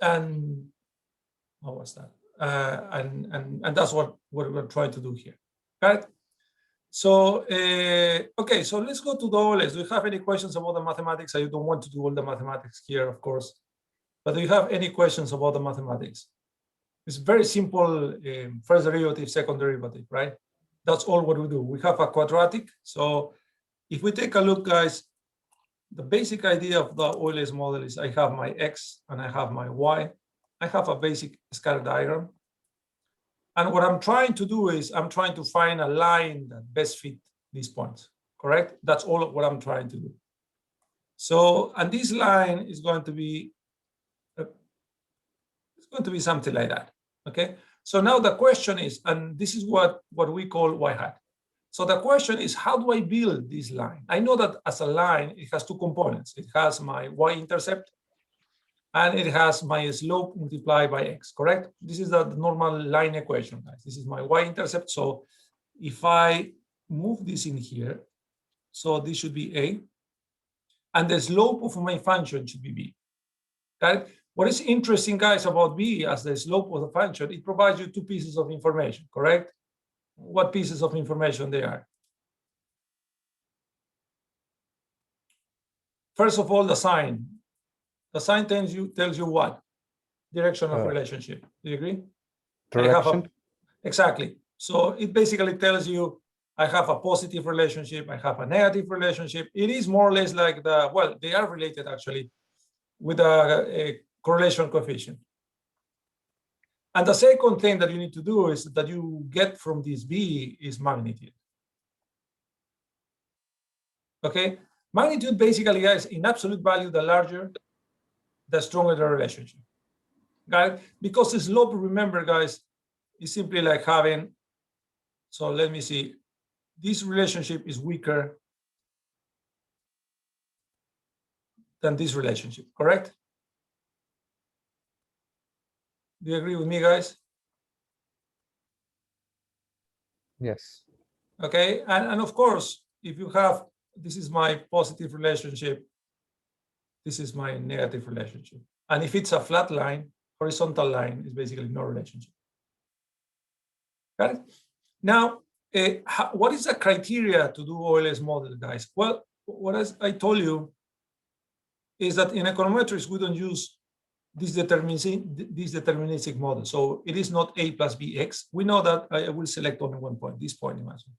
and what was that? And that's what we're trying to do here, right? So, okay, so let's go to the OLS. Do you have any questions about the mathematics? I don't want to do all the mathematics here, of course, but do you have any questions about the mathematics? It's very simple, first derivative, second derivative, right? That's all what we do. We have a quadratic. So if we take a look, guys, the basic idea of the OLS model is I have my X and I have my Y. I have a basic scatter diagram. And what I'm trying to do is I'm trying to find a line that best fits these points, correct? That's all what I'm trying to do. So, and this line is going to be, something like that, okay? So now the question is, and this is what we call Y hat. So the question is, how do I build this line? I know that as a line, it has two components. It has my y-intercept, and it has my slope multiplied by x, correct? This is the normal line equation, guys. This is my y-intercept. So if I move this in here, so this should be a, and the slope of my function should be b, right? What is interesting, guys, about b as the slope of the function, it provides you two pieces of information, correct? What pieces of information they are? First of all, the sign. The sign tells you what? Direction of relationship. Do you agree? Direction. Exactly. So it basically tells you I have a positive relationship, I have a negative relationship. It is more or less like well, they are related actually with a correlation coefficient. And the second thing that you need to do is that you get from this B is magnitude. Okay? Magnitude basically, guys, in absolute value, the larger, the stronger the relationship. Got it? Because the slope, remember, guys, is simply like having, so let me see, this relationship is weaker than this relationship, correct? Do you agree with me, guys? Yes. Okay, and of course, if you have, this is my positive relationship, this is my negative relationship. And if it's a flat line, horizontal line is basically no relationship. Got it? Now, what is the criteria to do OLS model, guys? Well, what I told you is that in econometrics, we don't use this deterministic model. So it is not A plus BX. We know that I will select only one point, this point, imagine.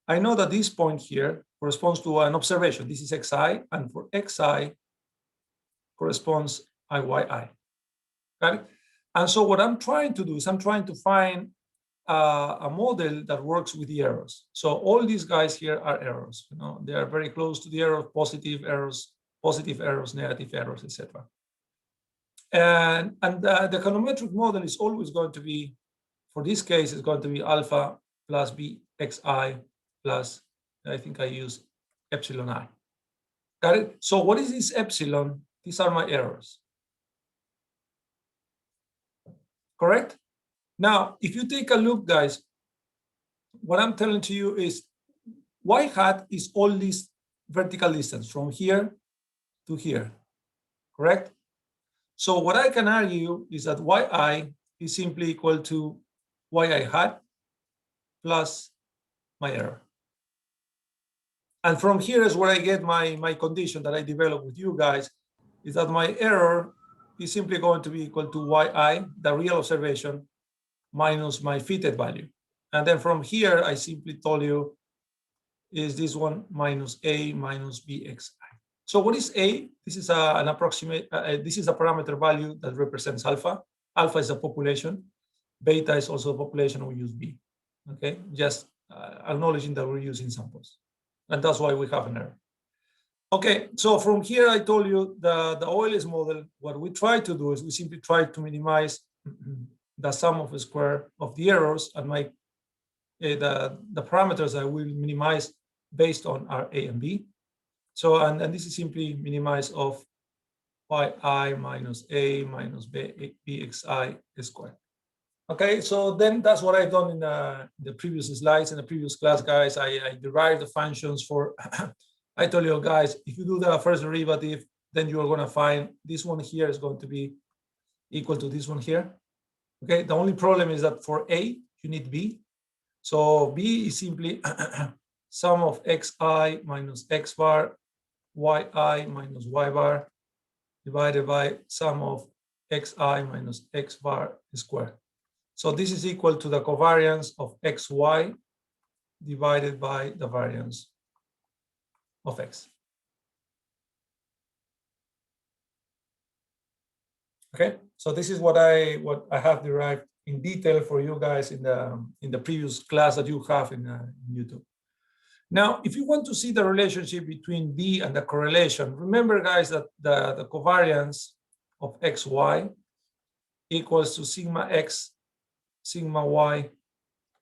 I know that this point here corresponds to an observation. This is xi, and for xi corresponds IYI. Got it? And so what I'm trying to do is I'm trying to find a model that works with the errors. So all these guys here are errors. You know, they are very close to the error, positive errors, negative errors, etc. And the econometric model is always going to be, for this case, it's going to be alpha plus bxi plus, I think I use epsilon I. Got it? So what is this epsilon? These are my errors. Correct? Now, if you take a look, guys, what I'm telling to you is y hat is all this vertical distance from here to here. Correct? So what I can argue is that yi is simply equal to yi hat plus my error. And from here is where I get my condition that I developed with you guys, is that my error is simply going to be equal to yi, the real observation, minus my fitted value. And then from here, I simply told you is this one minus a minus bxi. So what is a? This is an approximate, this is a parameter value that represents alpha. Alpha is a population. Beta is also a population, we use b. Okay, just acknowledging that we're using samples. And that's why we have an error. Okay, so from here, I told you the OLS model, what we try to do is we simply try to minimize the sum of the square of the errors, and the parameters I will minimize based on are a and b. So, and this is simply minimize of yi minus a minus bxi squared. Okay, so then that's what I've done in the previous slides. In the previous class, guys, I derived the functions for, I told you guys, if you do the first derivative, then you're going to find this one here is going to be equal to this one here. Okay, the only problem is that for A, you need B. So B is simply sum of xi minus x bar, yi minus y bar, divided by sum of xi minus x bar squared. So this is equal to the covariance of xy divided by the variance of x. Okay, so this is what I have derived in detail for you guys in the previous class that you have in YouTube. Now, if you want to see the relationship between B and the correlation, remember, guys, that the covariance of xy equals to sigma x, sigma y,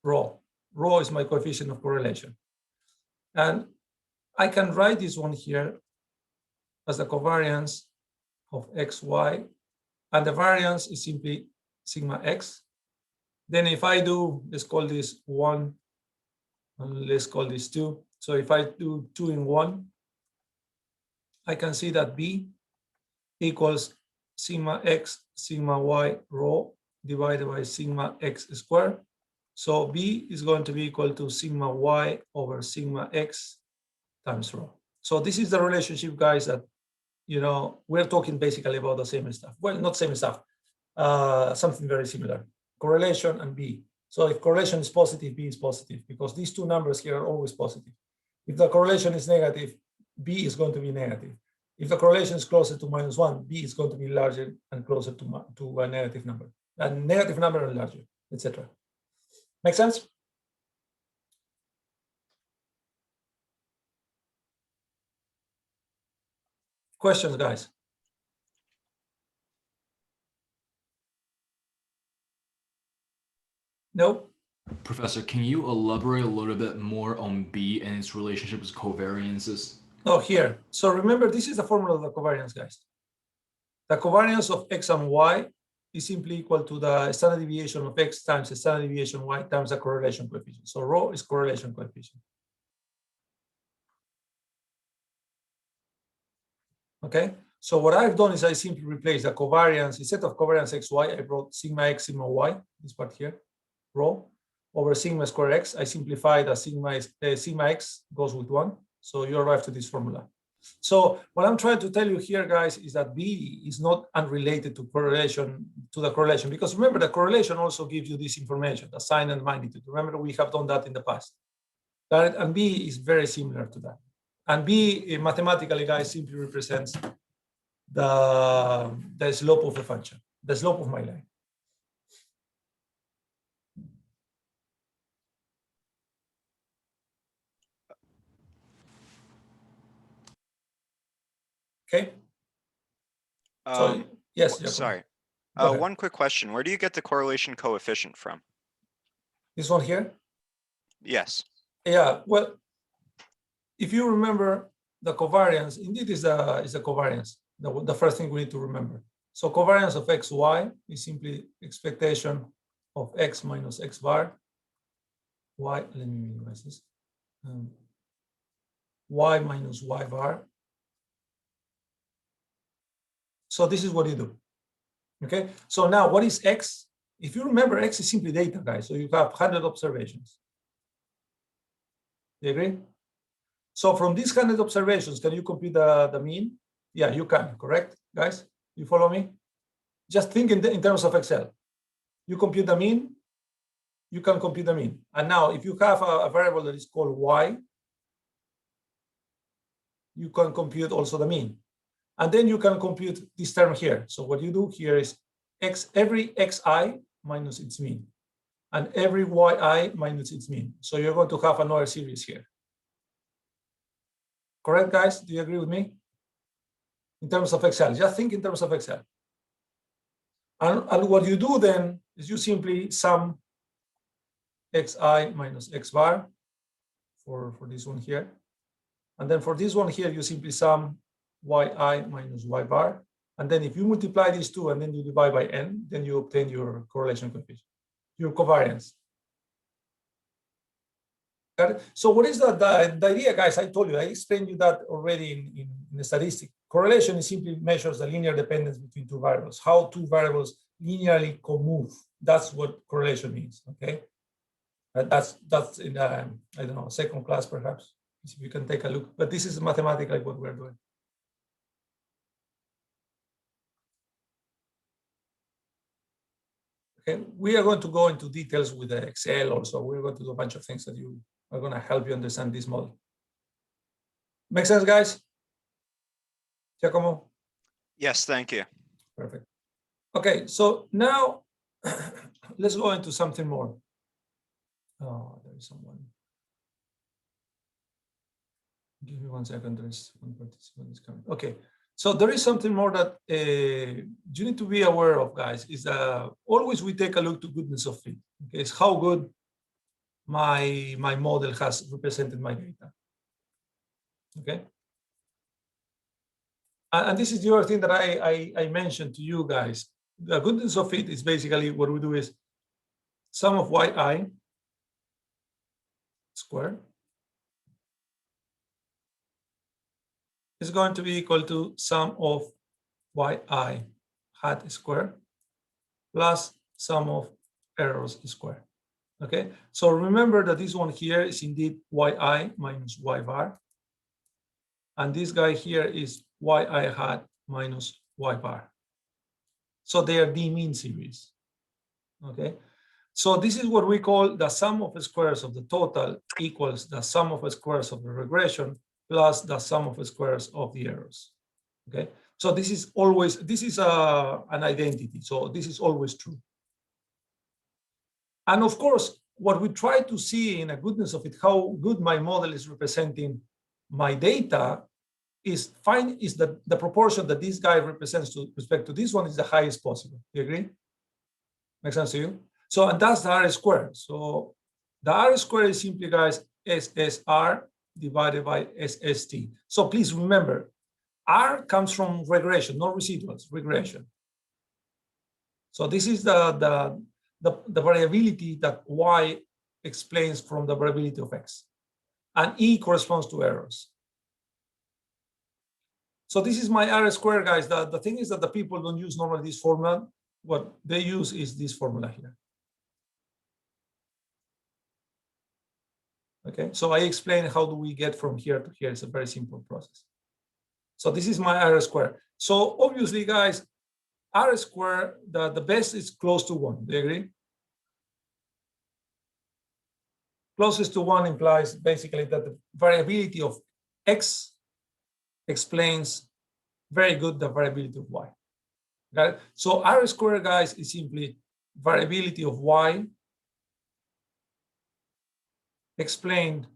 rho. Rho is my coefficient of correlation. And I can write this one here as the covariance of xy, and the variance is simply sigma x. Then if I do, let's call this 1, and let's call this 2. So if I do 2 in 1, I can see that B equals sigma x, sigma y, rho, divided by sigma x squared. So B is going to be equal to sigma y over sigma x times rho. So this is the relationship, guys, that, you know, we're talking basically about the same stuff. Well, not same stuff, something very similar. Correlation and B. So if correlation is positive, B is positive, because these two numbers here are always positive. If the correlation is negative, B is going to be negative. If the correlation is closer to -1, B is going to be larger and closer to a negative number. A negative number and larger, etc. Make sense? Questions, guys? No? Professor, can you elaborate a little bit more on B and its relationship with covariances? Oh, here. So remember, this is the formula of the covariance, guys. The covariance of x and y is simply equal to the standard deviation of x times the standard deviation y times the correlation coefficient. So rho is correlation coefficient. Okay, so what I've done is I simply replace the covariance, instead of covariance xy, I brought sigma x, sigma y, this part here, rho, over sigma square x. I simplify the sigma x goes with 1. So you arrive to this formula. So what I'm trying to tell you here, guys, is that B is not unrelated to the correlation, because remember, the correlation also gives you this information, the sign and magnitude. Remember, we have done that in the past. And B is very similar to that. And B, mathematically, guys, simply represents the slope of the function, the slope of my line. Okay. So yes. Sorry. Go ahead. One quick question. Where do you get the correlation coefficient from? This one here? Yes. Yeah, well, if you remember the covariance, indeed is a covariance, the first thing we need to remember. So covariance of xy is simply expectation of x minus x bar, y, let me minimize this, y minus y bar. So this is what you do, okay? So now what is x? If you remember, x is simply data, guys. So you have 100 observations. You agree? So from these 100 observations, can you compute the mean? Yeah, you can, correct, guys? You follow me? Just think in terms of Excel. You compute the mean, you can compute the mean. And now if you have a variable that is called y, you can compute also the mean. And then you can compute this term here. So what you do here is every xi minus its mean, and every yi minus its mean. So you're going to have another series here. Correct, guys? Do you agree with me? In terms of Excel, just think in terms of Excel. And what you do then is you simply sum xi minus x bar for this one here. And then for this one here, you simply sum yi minus y bar. And then if you multiply these two and then you divide by n, then you obtain your correlation coefficient, your covariance. Got it? So what is the idea, guys? I told you, I explained you that already in in the statistic. Correlation is simply measures the linear dependence between two variables, how two variables linearly co-move. That's what correlation means, okay? That's in, I don't know, second class perhaps, if you can take a look. But this is mathematically what we're doing. Okay, we are going to go into details with the Excel also. We're going to do a bunch of things that you are going to help you understand this model. Make sense, guys? Giacomo? Yes, thank you. Perfect. Okay, so now let's go into something more. Oh, there is someone. Give me 1 second. There is one participant is coming. Okay, so there is something more that you need to be aware of, guys. Is always we take a look to goodness of fit. Okay, it's how good my model has represented my data. Okay. And this is the other thing that I mentioned to you guys. The goodness of fit is basically what we do is sum of yi squared is going to be equal to sum of yi hat squared plus sum of errors squared. Okay, so remember that this one here is indeed yi minus y bar, and this guy here is yi hat minus y bar. So they are the mean series. Okay, so this is what we call the sum of squares of the total equals the sum of squares of the regression plus the sum of squares of the errors. Okay, so this is always, this is an identity, so this is always true. And of course, what we try to see in a goodness of it, how good my model is representing my data, is the proportion that this guy represents to respect to this one is the highest possible. Do you agree? Makes sense to you? So, and that's the R squared. So the R squared is simply, guys, SSR divided by SST. So please remember, R comes from regression, not residuals, regression. So this is the variability that Y explains from the variability of X. And E corresponds to errors. So this is my R squared, guys. The thing is that the people don't use normally this formula. What they use is this formula here. Okay, so I explain how do we get from here to here. It's a very simple process. So this is my R squared. So obviously, guys, R squared, the best is close to 1. Do you agree? Closest to 1 implies basically that the variability of X explains very good the variability of Y. Got it? So R squared, guys, is simply variability of Y explained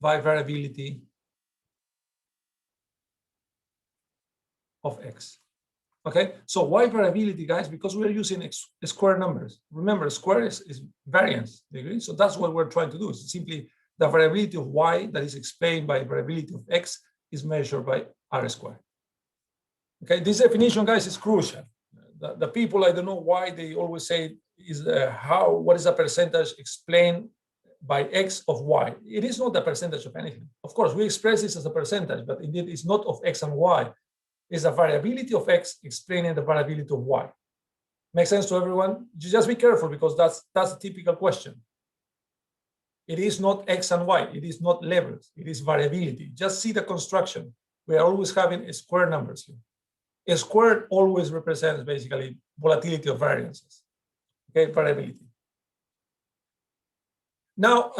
by variability of X. Okay, so why variability, guys? Because we're using square numbers. Remember, square is variance, do you agree? So that's what we're trying to do. It's simply the variability of Y that is explained by variability of X is measured by R squared. Okay, this definition, guys, is crucial. The people, I don't know why they always say is what is the percentage explained by X of Y? It is not the percentage of anything. Of course, we express this as a percentage, but indeed it's not of X and Y. It's the variability of X explaining the variability of Y. Make sense to everyone? You just be careful because that's a typical question. It is not X and Y. It is not levels. It is variability. Just see the construction. We are always having square numbers here. A squared always represents basically volatility of variances. Okay, variability. Now,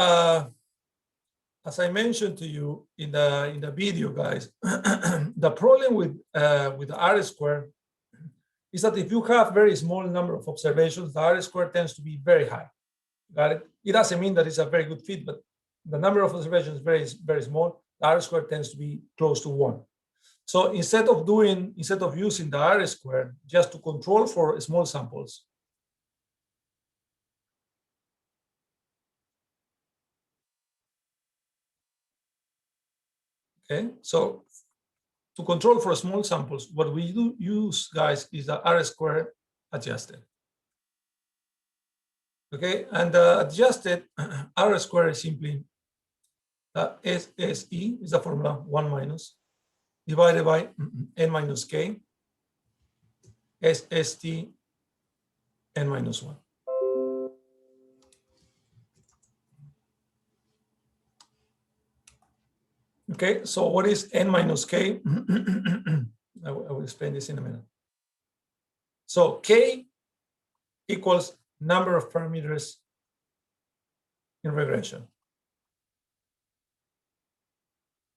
as I mentioned to you in the video, guys, the problem with the R squared is that if you have very small number of observations, the R squared tends to be very high. Got it? It doesn't mean that it's a very good fit, but the number of observations is very, very small. The R squared tends to be close to 1. So instead of using the R squared just to control for small samples, okay, so to control for small samples, what we do use, guys, is the R squared adjusted. Okay, and adjusted R squared is simply SSE is the formula 1 minus divided by n minus k SST n minus 1. Okay, so what is n minus k? I will explain this in a minute. So k equals number of parameters in regression.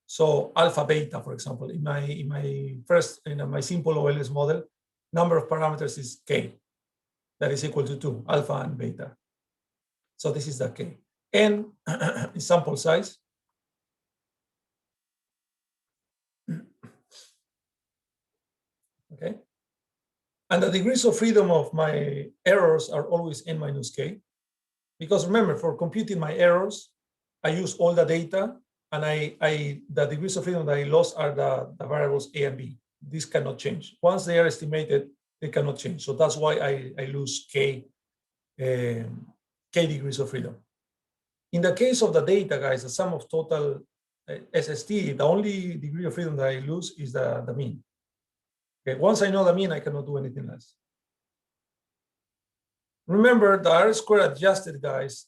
So alpha beta, for example, in my simple OLS model, number of parameters is k, that is equal to 2, alpha and beta. So this is the k. N is sample size. Okay. And the degrees of freedom of my errors are always n minus k. Because remember, for computing my errors, I use all the data, and the degrees of freedom that I lost are the variables a and b. This cannot change. Once they are estimated, they cannot change. So that's why I lose k degrees of freedom. In the case of the data, guys, the sum of total SST, the only degree of freedom that I lose is the mean. Okay, once I know the mean, I cannot do anything else. Remember, the R square adjusted, guys,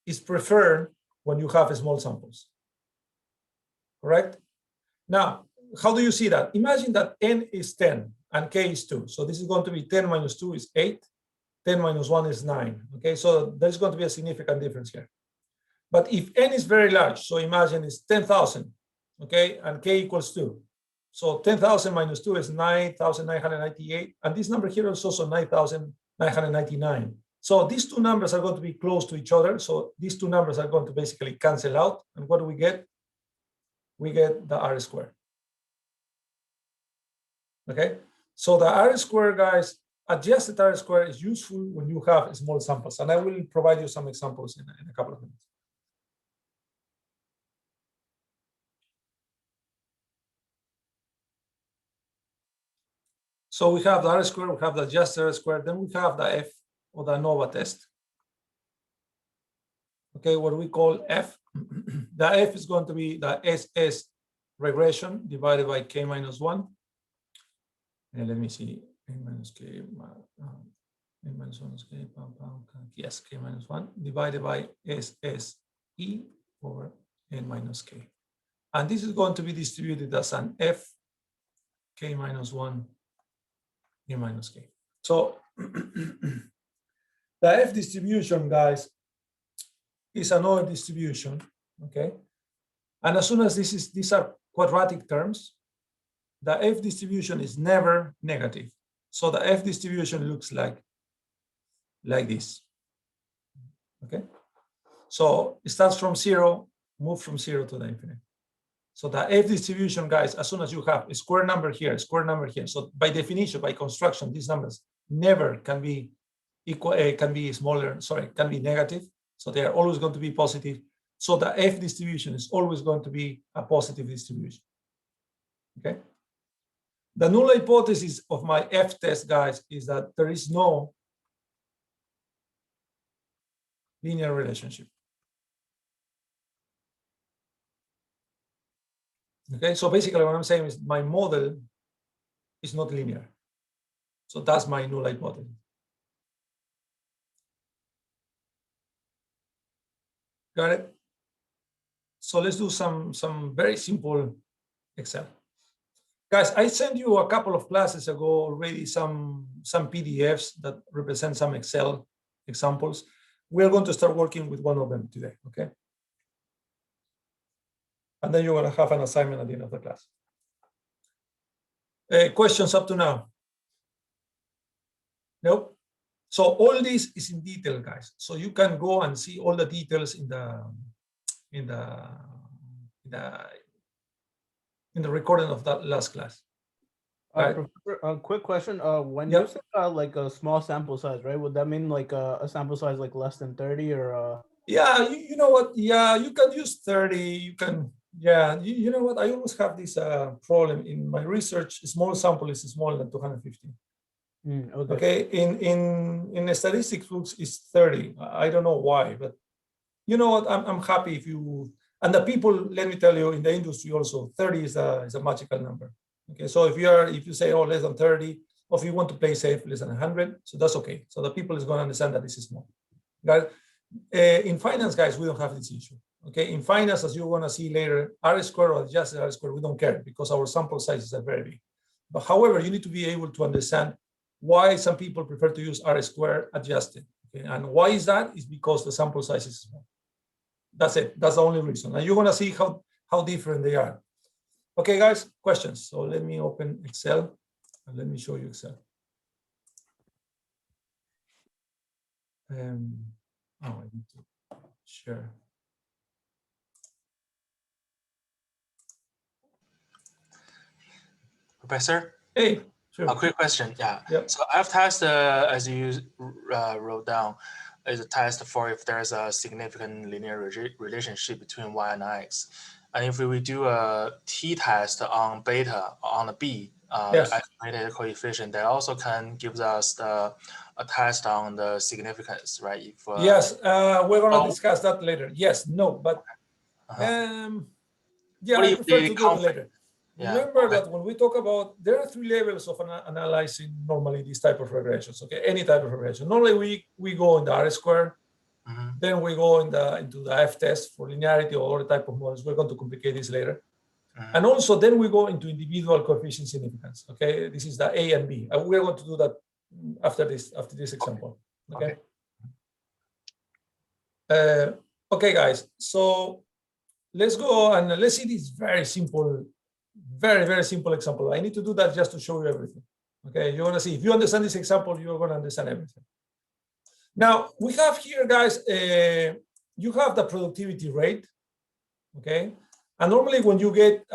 is preferred when you have small samples. Correct? Now, how do you see that? Imagine that n is 10 and k is 2. So this is going to be 10 minus 2 is 8. 10 minus 1 is 9. Okay, so there's going to be a significant difference here. But if n is very large, so imagine it's 10,000, okay, and k equals 2. So 10,000 minus 2 is 9,998. And this number here is also 9,999. So these two numbers are going to be close to each other. So these two numbers are going to basically cancel out. And what do we get? We get the R square. Okay, so the R square, guys, adjusted R square is useful when you have small samples. And I will provide you some examples in a couple of minutes. So we have the R square, we have the adjusted R square, then we have the F, or the ANOVA test. Okay, what we call F. The F is going to be the SS regression divided by k minus 1. And let me see, a minus k, a minus 1 is k, yes, k minus 1 divided by SSE over n minus k. And this is going to be distributed as an F, k minus 1, a minus k. So the F distribution, guys, is another distribution, okay? And as soon as these are quadratic terms, the F distribution is never negative. So the F distribution looks like this, okay? So it starts from 0, move from 0 to the infinite. So the F distribution, guys, as soon as you have a square number here, square number here. So by definition, by construction, these numbers never can be equal, can be smaller, sorry, can be negative. So they are always going to be positive. So the F distribution is always going to be a positive distribution. Okay. The null hypothesis of my F test, guys, is that there is no linear relationship. Okay, so basically what I'm saying is my model is not linear. So that's my null hypothesis. Got it? So let's do some very simple Excel. Guys, I sent you a couple of classes ago already some PDFs that represent some Excel examples. We're going to start working with one of them today, okay? And then you're going to have an assignment at the end of the class. Questions up to now? Nope. So all this is in detail, guys. So you can go and see all the details in the recording of that last class. Right? A quick question. When Yep. you say like a small sample size, right? Would that mean like a sample size like less than 30 or? Yeah, you know what? Yeah, you can use 30. You can. Yeah, you know what? I always have this problem in my research. Small sample is smaller than 250. Okay. Okay. In the statistics books, it's 30. I don't know why, but you know what? I'm happy if you And the people, let me tell you, in the industry also, 30 is a magical number. Okay, so if you say, oh, less than 30, or if you want to play safe, less than 100, so that's okay. So the people is going to understand that this is small. Guys, in finance, guys, we don't have this issue. Okay, in finance, as you're going to see later, R square or adjusted R square, we don't care because our sample sizes are very big. But however, you need to be able to understand why some people prefer to use R square adjusted. Okay? And why is that? It's because the sample size is small. That's it. That's the only reason. And you're going to see how different they are. Okay, guys, questions. So let me open Excel and let me show you Excel. I need to share. Professor, Hey, sure. a quick question. Yeah. Yep. So I've tested, as you wrote down, is a test for if there's a significant linear relationship between y and x. And if we do a t-test on beta, on the b, Yes. the estimated coefficient, that also can give us a test on the significance, right? If, yes, we're going to oh. discuss that later. Yes, no, but yeah, What I if prefer the to do it later. Yeah, Remember okay. that when we talk about, there are 3 levels of analyzing normally these type of regressions, okay, any type of regression. Normally we go in the R square, then we go into the F test for linearity or other type of models. We're going to complicate this later. And also then we go into individual coefficient significance, okay? This is the A and B. And we're going to do that after this example, okay? Okay, guys, so let's go and let's see this very simple, very, very simple example. I need to do that just to show you everything. Okay, you're gonna see, if you understand this example, you're gonna understand everything. Now, we have here, guys, you have the productivity rate, okay? And normally when you get,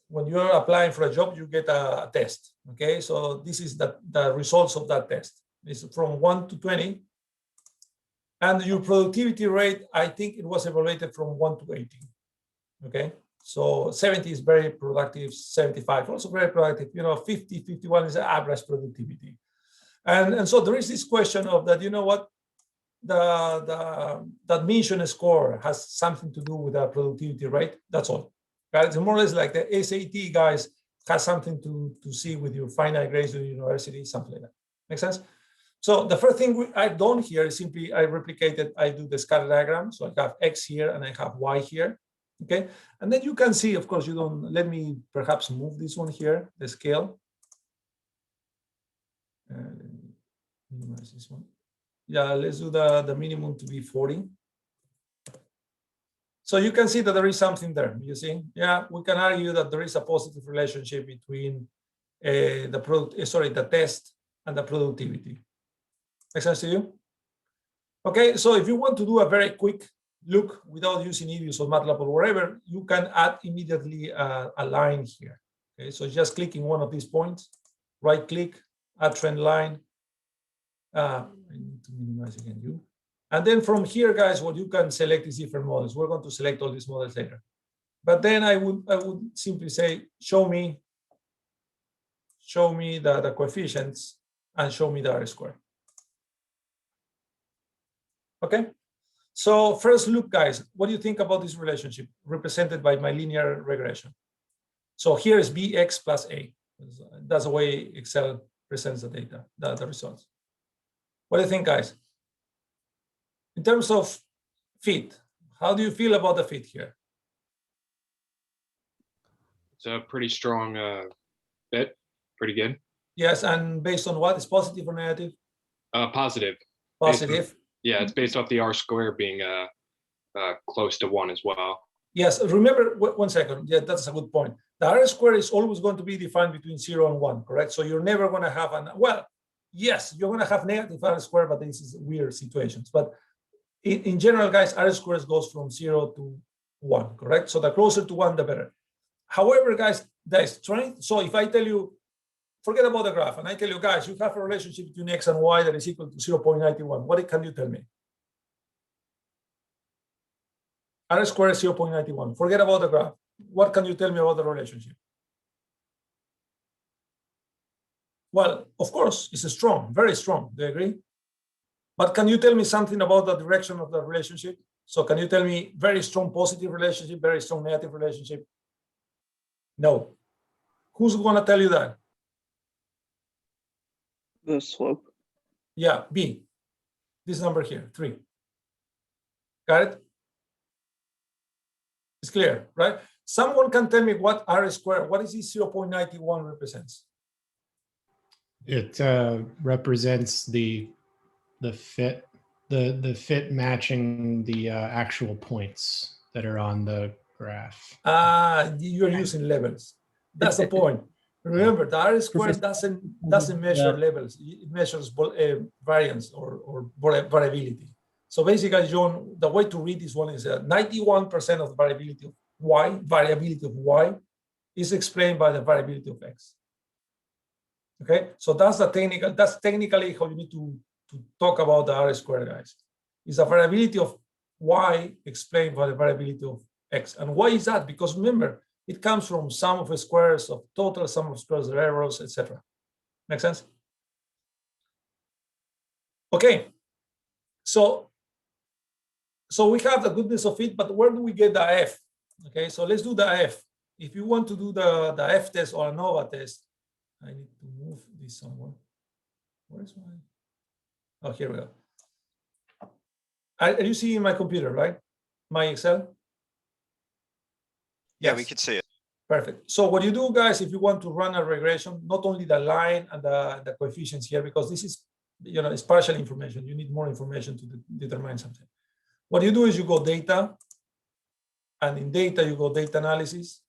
when you're applying for a job, you get a test, okay? So this is the results of that test. It's from 1 to 20. And your productivity rate, I think it was evaluated from 1 to 18, okay? So 70 is very productive, 75 also very productive, 50, 51 is average productivity. And so there is this question of that, you know what, the admission score has something to do with the productivity rate, that's all. Right? It's more or less like the SAT, guys, has something to see with your final grades at the university, something like that. Make sense? So the first thing I've done here is simply I do the scatter diagram. So I have X here and I have Y here. Okay. And then you can see, of course, let me perhaps move this one here, the scale. Minimize this one. Yeah, let's do the minimum to be 40. So you can see that there is something there. You see? Yeah, we can argue that there is a positive relationship between the test and the productivity. Make sense to you? Okay, so if you want to do a very quick look without using EViews or MATLAB or wherever, you can add immediately a line here. Okay, so just clicking one of these points, right click, add trend line. I need to minimize again you. And then from here, guys, what you can select is different models. We're going to select all these models later. But then I would simply say, show me the coefficients and show me the R square. Okay, so first look, guys, what do you think about this relationship represented by my linear regression? So here is Bx plus A. That's the way Excel presents the data, the results. What do you think, guys? In terms of fit, how do you feel about the fit here? It's a pretty strong fit, pretty good. Yes, and based on what? Is positive or negative? Positive. Positive. Yeah, it's based off the R square being close to 1 as well. Yes, remember, 1 second. Yeah, that's a good point. The R square is always going to be defined between 0 and 1, correct? So you're never going to have yes, you're going to have negative R square, but this is weird situations. But in general, guys, R square goes from 0 to 1, correct? So the closer to 1, the better. However, guys, the strength, so if I tell you, forget about the graph, and I tell you, guys, you have a relationship between X and Y that is equal to 0.91. What can you tell me? R squared is 0.91. Forget about the graph. What can you tell me about the relationship? Well, of course, it's strong, very strong. Do you agree? But can you tell me something about the direction of the relationship? So can you tell me very strong positive relationship, very strong negative relationship? No. Who's going to tell you that? The slope. Yeah, B. This number here, 3. Got it? It's clear, right? Someone can tell me what R squared, what is this 0.91 represents? It represents the fit, the fit matching the actual points that are on the graph. You're using levels. That's the point. Remember, the R squared doesn't measure levels. It measures variance or variability. So basically, John, the way to read this one is that 91% of the variability of y is explained by the variability of x. Okay, so that's technically how you need to talk about the R squared, guys. Is the variability of y explained by the variability of x. And why is that? Because remember, it comes from sum of squares of total sum of squares of errors, etc. Make sense? Okay, so we have the goodness of it, but where do we get the F? Okay, so let's do the F. If you want to do the F test or ANOVA test, I need to move this somewhere. Where's my? Oh, here we go. Are you seeing my computer, right? My Excel? Yeah, we Yes. could see it. Perfect. So what you do, guys, if you want to run a regression, not only the line and the coefficients here, because this is, it's partial information. You need more information to determine something. What you do is you go data, and in data, you go data analysis.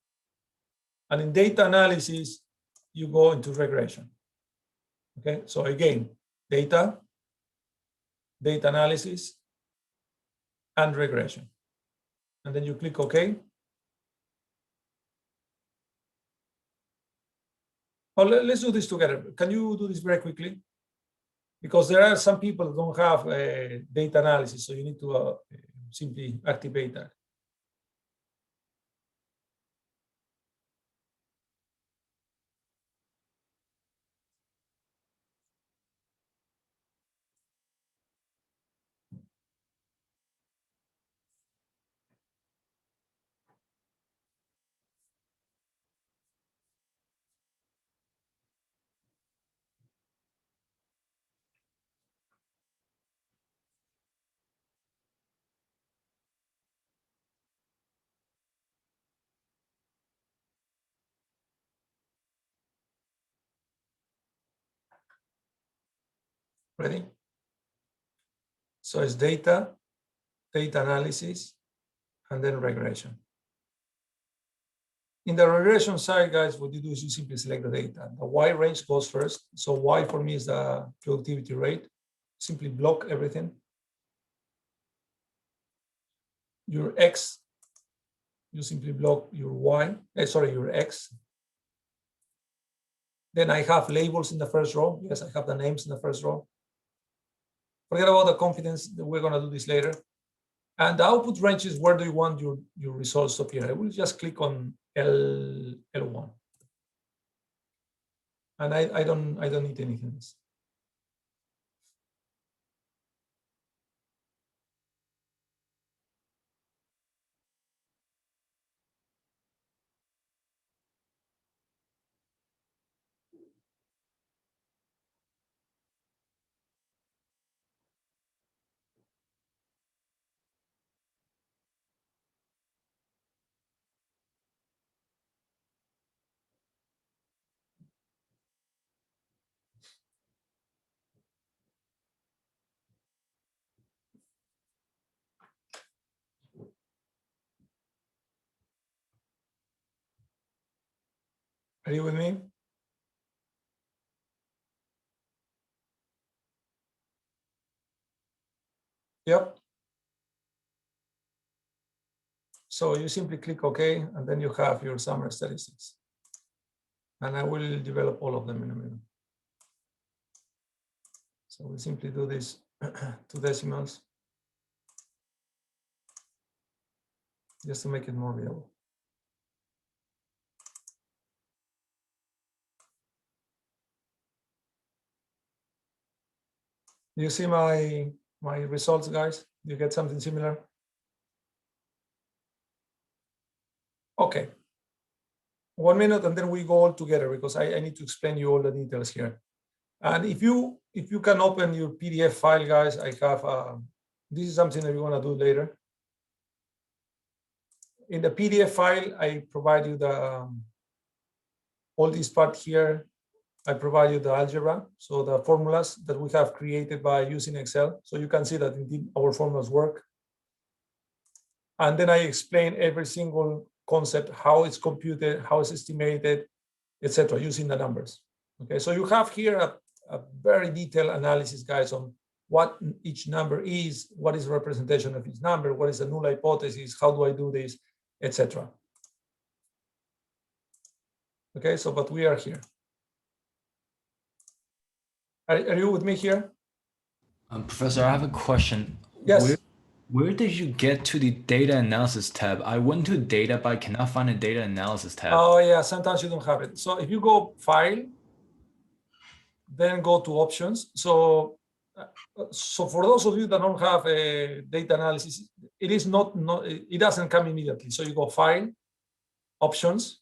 And in data analysis, you go into regression. Okay, so again, data analysis, and regression. And then you click OK. Oh, let's do this together. Can you do this very quickly? Because there are some people who don't have data analysis, so you need to simply activate that. Ready? So it's data analysis, and then regression. In the regression side, guys, what you do is you simply select the data. The Y range goes first. So Y for me is the productivity rate. Simply block everything. Your X, you simply block your Y, your X. Then I have labels in the first row. Yes, I have the names in the first row. Forget about the confidence. We're going to do this later. And the output range is where do you want your results to appear. I will just click on L1. And I don't need anything else. Are you with me? Yep. So you simply click OK, and then you have your summary statistics. And I will develop all of them in a minute. So we simply do this 2 decimals just to make it more real. Do you see my results, guys? Do you get something similar? 1 minute, and then we go all together because I need to explain you all the details here. And if you can open your PDF file, guys, I have this is something that we want to do later. In the PDF file, I provide you the all this part here. I provide you the algebra, so the formulas that we have created by using Excel, so you can see that indeed our formulas work. And then I explain every single concept, how it's computed, how it's estimated, etc., using the numbers. Okay, so you have here a very detailed analysis, guys, on what each number is, what is the representation of each number, what is the null hypothesis, how do I do this, etc. Okay, so but we are here. Are you with me here? Professor, I have a question. Yes. Where did you get to the data analysis tab? I went to data, but I cannot find a data analysis tab. Oh yeah, sometimes you don't have it. So if you go file, then go to options. So for those of you that don't have a data analysis, it is not it doesn't come immediately. So you go file, options.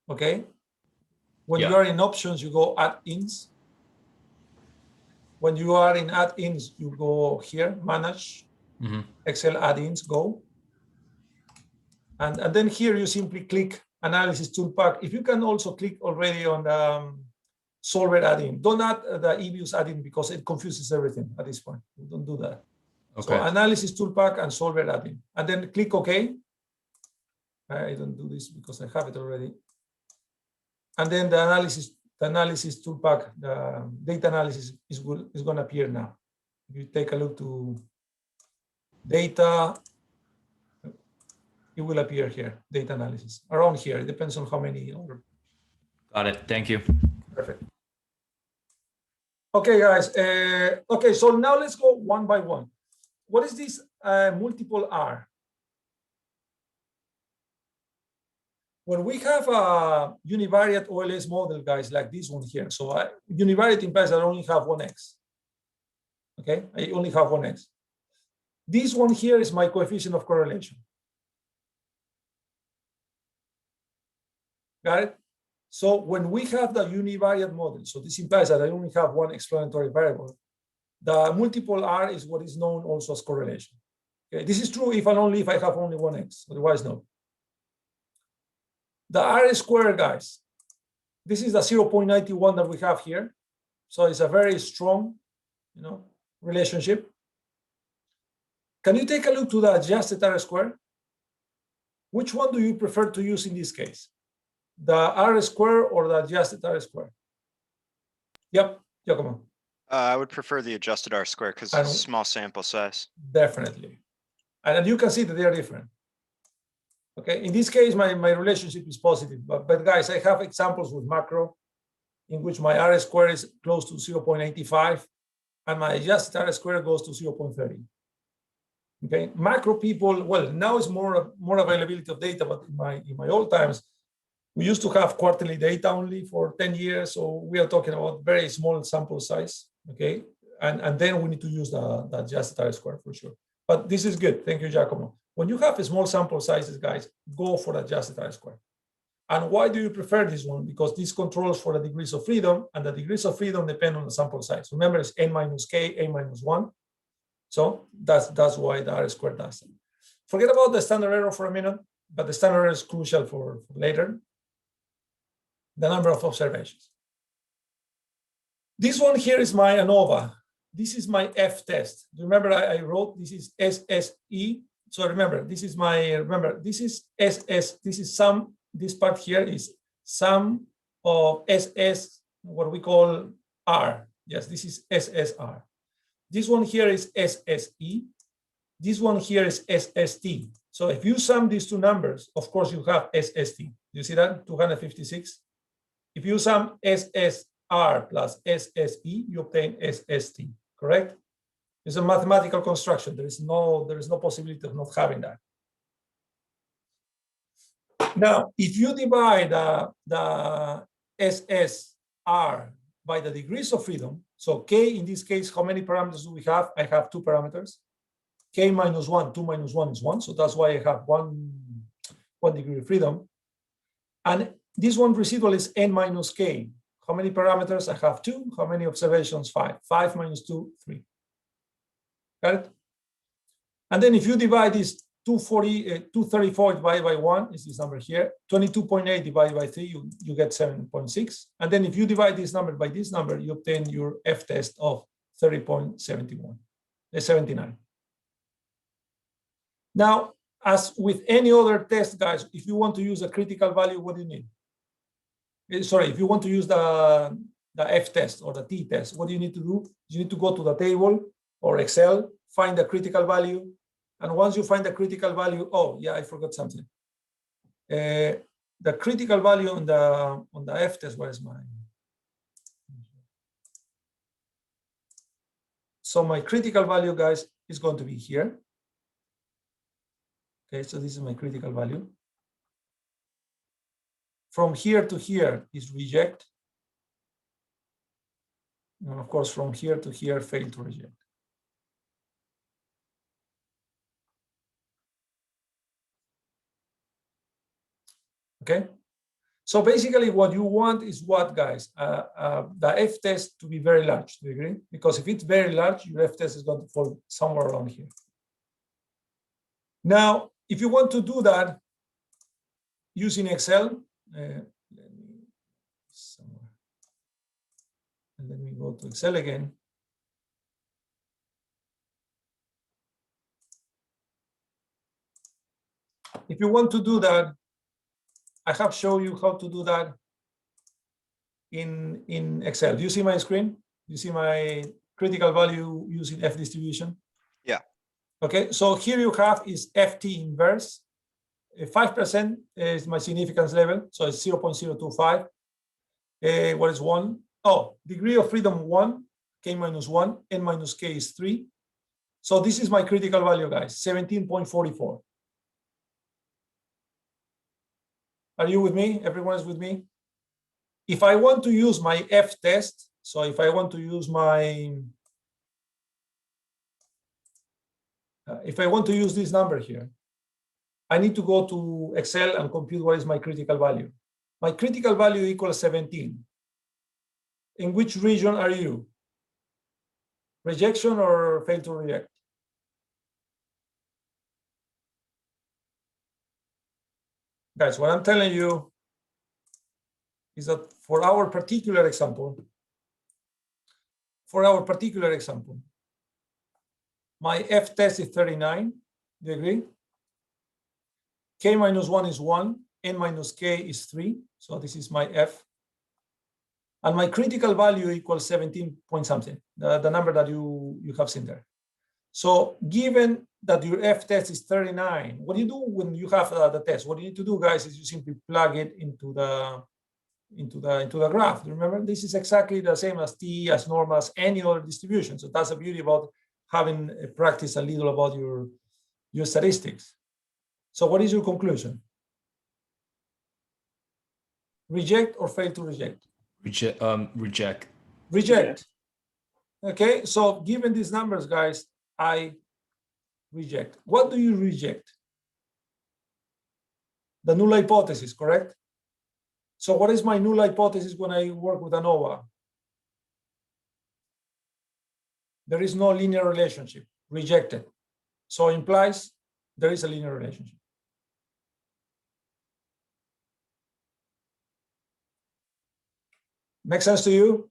Okay. When you are in options, you go add-ins. When you are in add-ins, you go here, manage, Excel add-ins, go. And then here you simply click analysis toolpack. If you can also click already on the solver add-in. Don't add the EBIUS add-in because it confuses everything at this point. Don't do that. Okay. So analysis toolpack and solver add-in. And then click OK. I don't do this because I have it already. And then the analysis toolpack, the data analysis is going to appear now. If you take a look to data, it will appear here, data analysis, around here. It depends on how many. Got it. Thank you. Perfect. Okay, guys. Okay, so now let's go one by one. What is this multiple R? When we have a univariate OLS model, guys, like this one here, so univariate implies that I only have one X. Okay, I only have one X. This one here is my coefficient of correlation. Got it? So when we have the univariate model, so this implies that I only have one explanatory variable, the multiple R is what is known also as correlation. Okay, this is true if and only if I have only one X, otherwise no. The R squared, guys, this is the 0.91 that we have here. So it's a very strong, relationship. Can you take a look to the adjusted R squared? Which one do you prefer to use in this case? The R squared or the adjusted R squared? Yep, Giacomo. I would prefer the adjusted R squared because it's a small sample size. Definitely. And you can see that they are different. Okay, in this case, my relationship is positive, but guys, I have examples with macro in which my R squared is close to 0.85 and my adjusted R squared goes to 0.30. Okay, macro people, well, now it's more availability of data, but in my old times, we used to have quarterly data only for 10 years, so we are talking about very small sample size, okay? And then we need to use the adjusted R squared for sure. But this is good, thank you, Giacomo. When you have a small sample sizes, guys, go for the adjusted R squared. And why do you prefer this one? Because this controls for the degrees of freedom, and the degrees of freedom depend on the sample size. Remember, it's n minus k, n minus 1. So that's why the R squared does it. Forget about the standard error for a minute, but the standard error is crucial for later. The number of observations. This one here is my ANOVA. This is my F test. Remember, I wrote this is SSE. So remember, this is this is SS, this is sum, this part here is sum of SS, what we call R. Yes, this is SSR. This one here is SSE. This one here is SST. So if you sum these two numbers, of course you have SST. You see that? 256. If you sum SSR plus SSE, you obtain SST, correct? It's a mathematical construction. There is no possibility of not having that. Now, if you divide the SSR by the degrees of freedom, so K in this case, how many parameters do we have? I have two parameters. K minus 1, 2 minus 1 is 1. So that's why I have 1 degree of freedom. And this one residual is n minus k. How many parameters? I have 2. How many observations? 5. 5 minus 2, 3. Got it? And then if you divide this 234 divided by 1 is this number here. 22.8 divided by 3, you get 7.6. And then if you divide this number by this number, you obtain your F test of 30.71, 79. Now, as with any other test, guys, if you want to use a critical value, what do you need? Sorry, if you want to use the F test or the T test, what do you need to do? You need to go to the table or Excel, find the critical value. And once you find the critical value, oh yeah, I forgot something. The critical value on the F test, where is mine? So my critical value, guys, is going to be here. Okay, so this is my critical value. From here to here is reject. And of course, from here to here, fail to reject. Okay, so basically what you want is what, guys? The F test to be very large, do you agree? Because if it's very large, your F test is going to fall somewhere around here. Now, if you want to do that using Excel, let me go to Excel again. If you want to do that, I have shown you how to do that in Excel. Do you see my screen? Do you see my critical value using F distribution? Yeah. Okay, so here you have is FT inverse. 5% is my significance level, so it's 0.025. What is 1? Oh, degree of freedom 1, k minus 1, n minus k is 3. So this is my critical value, guys, 17.44. Are you with me? Everyone is with me? If I want to use my F test, so if I want to use my, if I want to use this number here, I need to go to Excel and compute what is my critical value. My critical value equals 17. In which region are you? Rejection or fail to reject? Guys, what I'm telling you is that for our particular example, my F test is 39. Do you agree? K minus 1 is 1, n minus k is 3. So this is my F. And my critical value equals 17 point something, the number that you have seen there. So given that your F test is 39, what do you do when you have the test? What you need to do, guys, is you simply plug it into the graph. Remember, this is exactly the same as T, as normal, as any other distribution. So that's the beauty about having practiced a little about your statistics. So what is your conclusion? Reject or fail to reject? Reject. Reject. Okay, so given these numbers, guys, I reject. What do you reject? The null hypothesis, correct? So what is my null hypothesis when I work with ANOVA? There is no linear relationship, rejected. So implies there is a linear relationship. Make sense to you?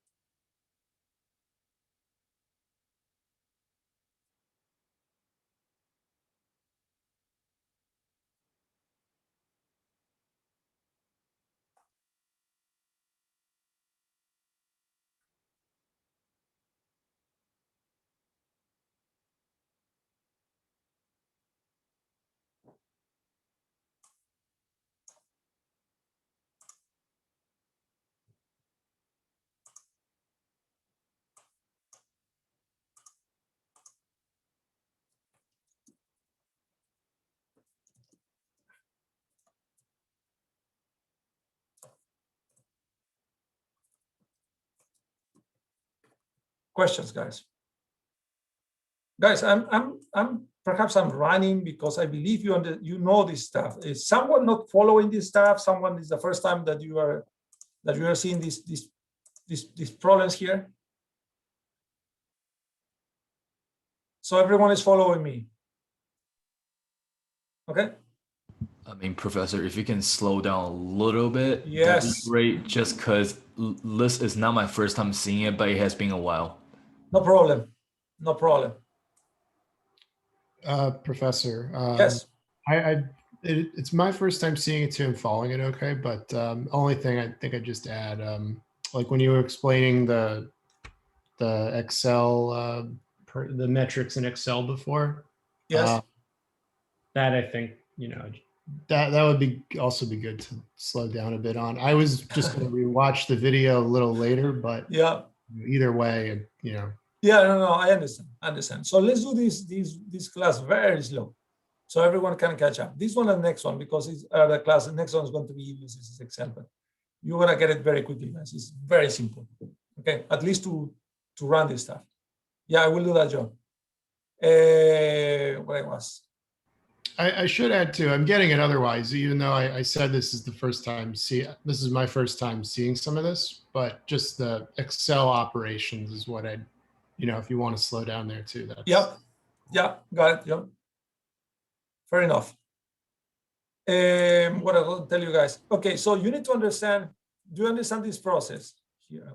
Questions, guys? Guys, I'm perhaps I'm running because I believe you know this stuff. Is someone not following this stuff? Someone is the first time that you are seeing these problems here. So everyone is following me. Okay. I mean, Professor, if you can slow down a little bit, that'd be Yes. great. Just because this is not my first time seeing it, but it has been a while. No problem. No problem. Professor. Yes. It's my first time seeing it too and following it okay, but only thing I think I'd just add, like when you were explaining the Excel, the metrics in Excel before. Yes. That I think, that would also be good to slow down a bit on. I was just going to rewatch the video a little later, but Yeah. either way, Yeah, no, I understand. So let's do this class very slow, so everyone can catch up. This one and the next one, because it's the class. The next one is going to be uses Excel, but you're gonna get it very quickly, guys. It's very simple. Okay, at least to run this stuff. Yeah, I will do that, John. What I was. I should add too, I'm getting it otherwise, even though I said this is my first time seeing some of this, but just the Excel operations is what I'd, if you want to slow down there too. That's... Yep. Yeah, got it. Yep. Fair enough. What I will tell you guys. Okay, so you need to understand, do you understand this process here?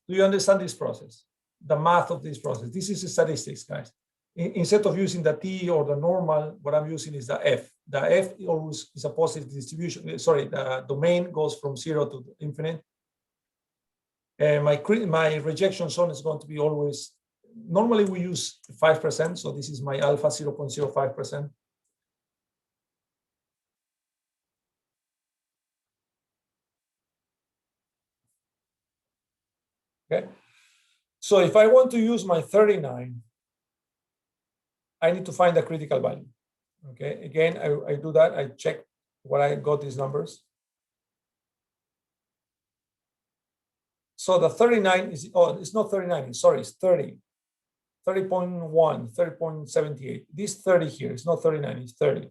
Do you understand this process? The math of this process. This is statistics, guys. Instead of using the T or the normal, what I'm using is the F. The F always is a positive distribution. Sorry, the domain goes from 0 to infinite. And my rejection zone is going to be always, normally we use 5%. So this is my alpha 0.05%. Okay. So if I want to use my 39, I need to find a critical value. Okay, again, I do that. I check what I got these numbers. So the 39 is, it's not 39, sorry, it's 30. 30.1, 30.78. This 30 here, it's not 39, it's 30.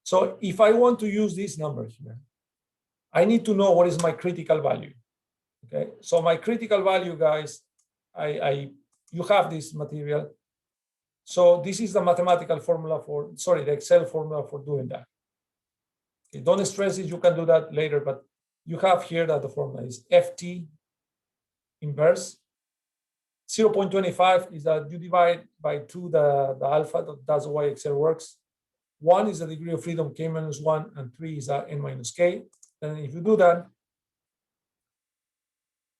So if I want to use this number here, I need to know what is my critical value. Okay, so my critical value, guys, you have this material. So this is the mathematical formula for, sorry, the Excel formula for doing that. Okay, don't stress it, you can do that later, but you have here that the formula is FT inverse. 0.25 is that you divide by 2 the alpha, that's the way Excel works. 1 is the degree of freedom k minus 1, and 3 is n minus k. And if you do that,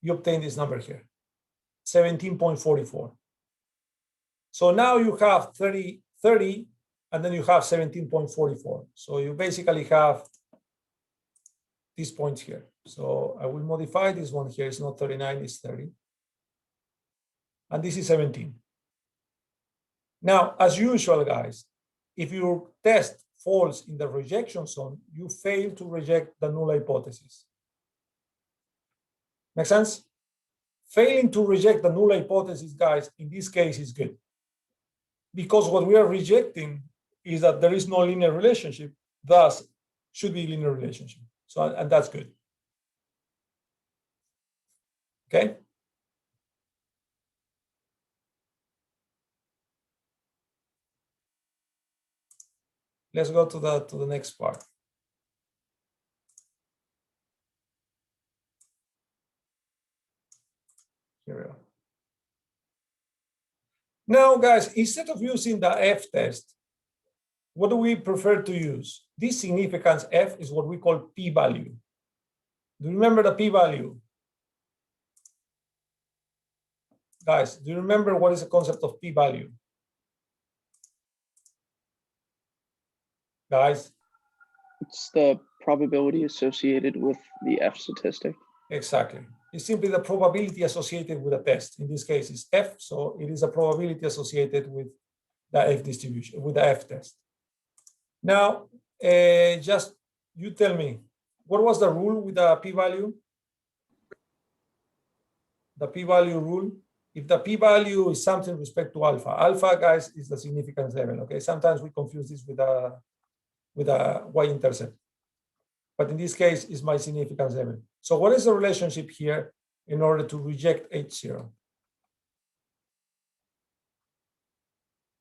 you obtain this number here, 17.44. So now you have 30, and then you have 17.44. So you basically have these points here. So I will modify this one here. It's not 39, it's 30. And this is 17. Now, as usual, guys, if your test falls in the rejection zone, you fail to reject the null hypothesis. Make sense? Failing to reject the null hypothesis, guys, in this case is good. Because what we are rejecting is that there is no linear relationship, thus should be linear relationship. So, and that's good. Okay. Let's go to the next part. Here we are. Now, guys, instead of using the F test, what do we prefer to use? This significance F is what we call p-value. Do you remember the p-value? Guys, do you remember what is the concept of p-value? Guys? It's the probability associated with the F statistic. Exactly. It's simply the probability associated with a test. In this case, it's F, so it is a probability associated with the F distribution, with the F test. Now, just you tell me, what was the rule with the p-value? The p-value rule? if the p-value is something with respect to alpha. Alpha, guys, is the significance level. Okay, sometimes we confuse this with a y-intercept, but in this case, it's my significance level. So what is the relationship here in order to reject H0?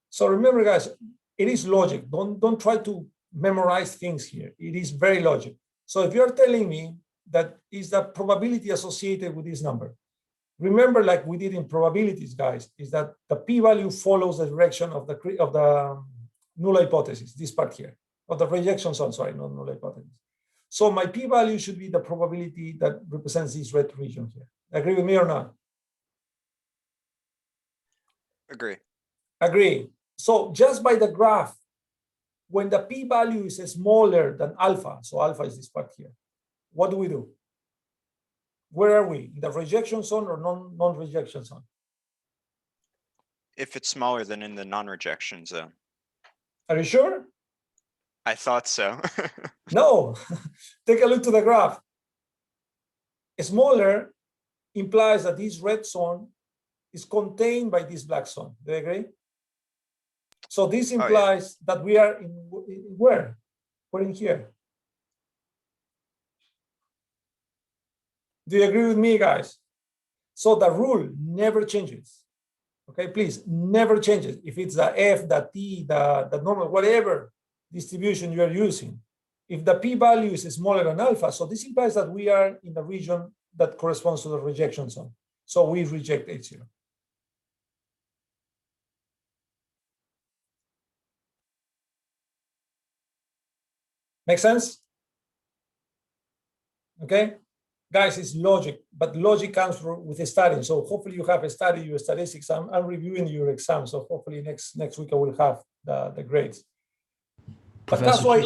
So remember, guys, it is logic. Don't try to memorize things here. It is very logic. So if you're telling me that is the probability associated with this number, remember, like we did in probabilities, guys, is that the p-value follows the direction of the null hypothesis, this part here, of the rejection zone, sorry, not null hypothesis. So my p-value should be the probability that represents this red region here. Agree with me or not? Agree. Agree. So just by the graph, when the p-value is smaller than alpha, so alpha is this part here, what do we do? Where are we? In the rejection zone or non-rejection zone? If it's smaller than in the non-rejection zone. Are you sure? I thought so. No. Take a look to the graph. Smaller implies that this red zone is contained by this black zone. Do you agree? So this implies that we are in where? We're in here. Do you agree with me, guys? So the rule never changes. Okay, please, never changes. If it's the F, the T, the normal, whatever distribution you are using, if the p-value is smaller than alpha, so this implies that we are in the region that corresponds to the rejection zone. So we reject H0. Make sense? Okay, guys, it's logic, but logic comes with studying. So hopefully you have studied your statistics. I'm reviewing your exam, so hopefully next week I will have the grades. But that's why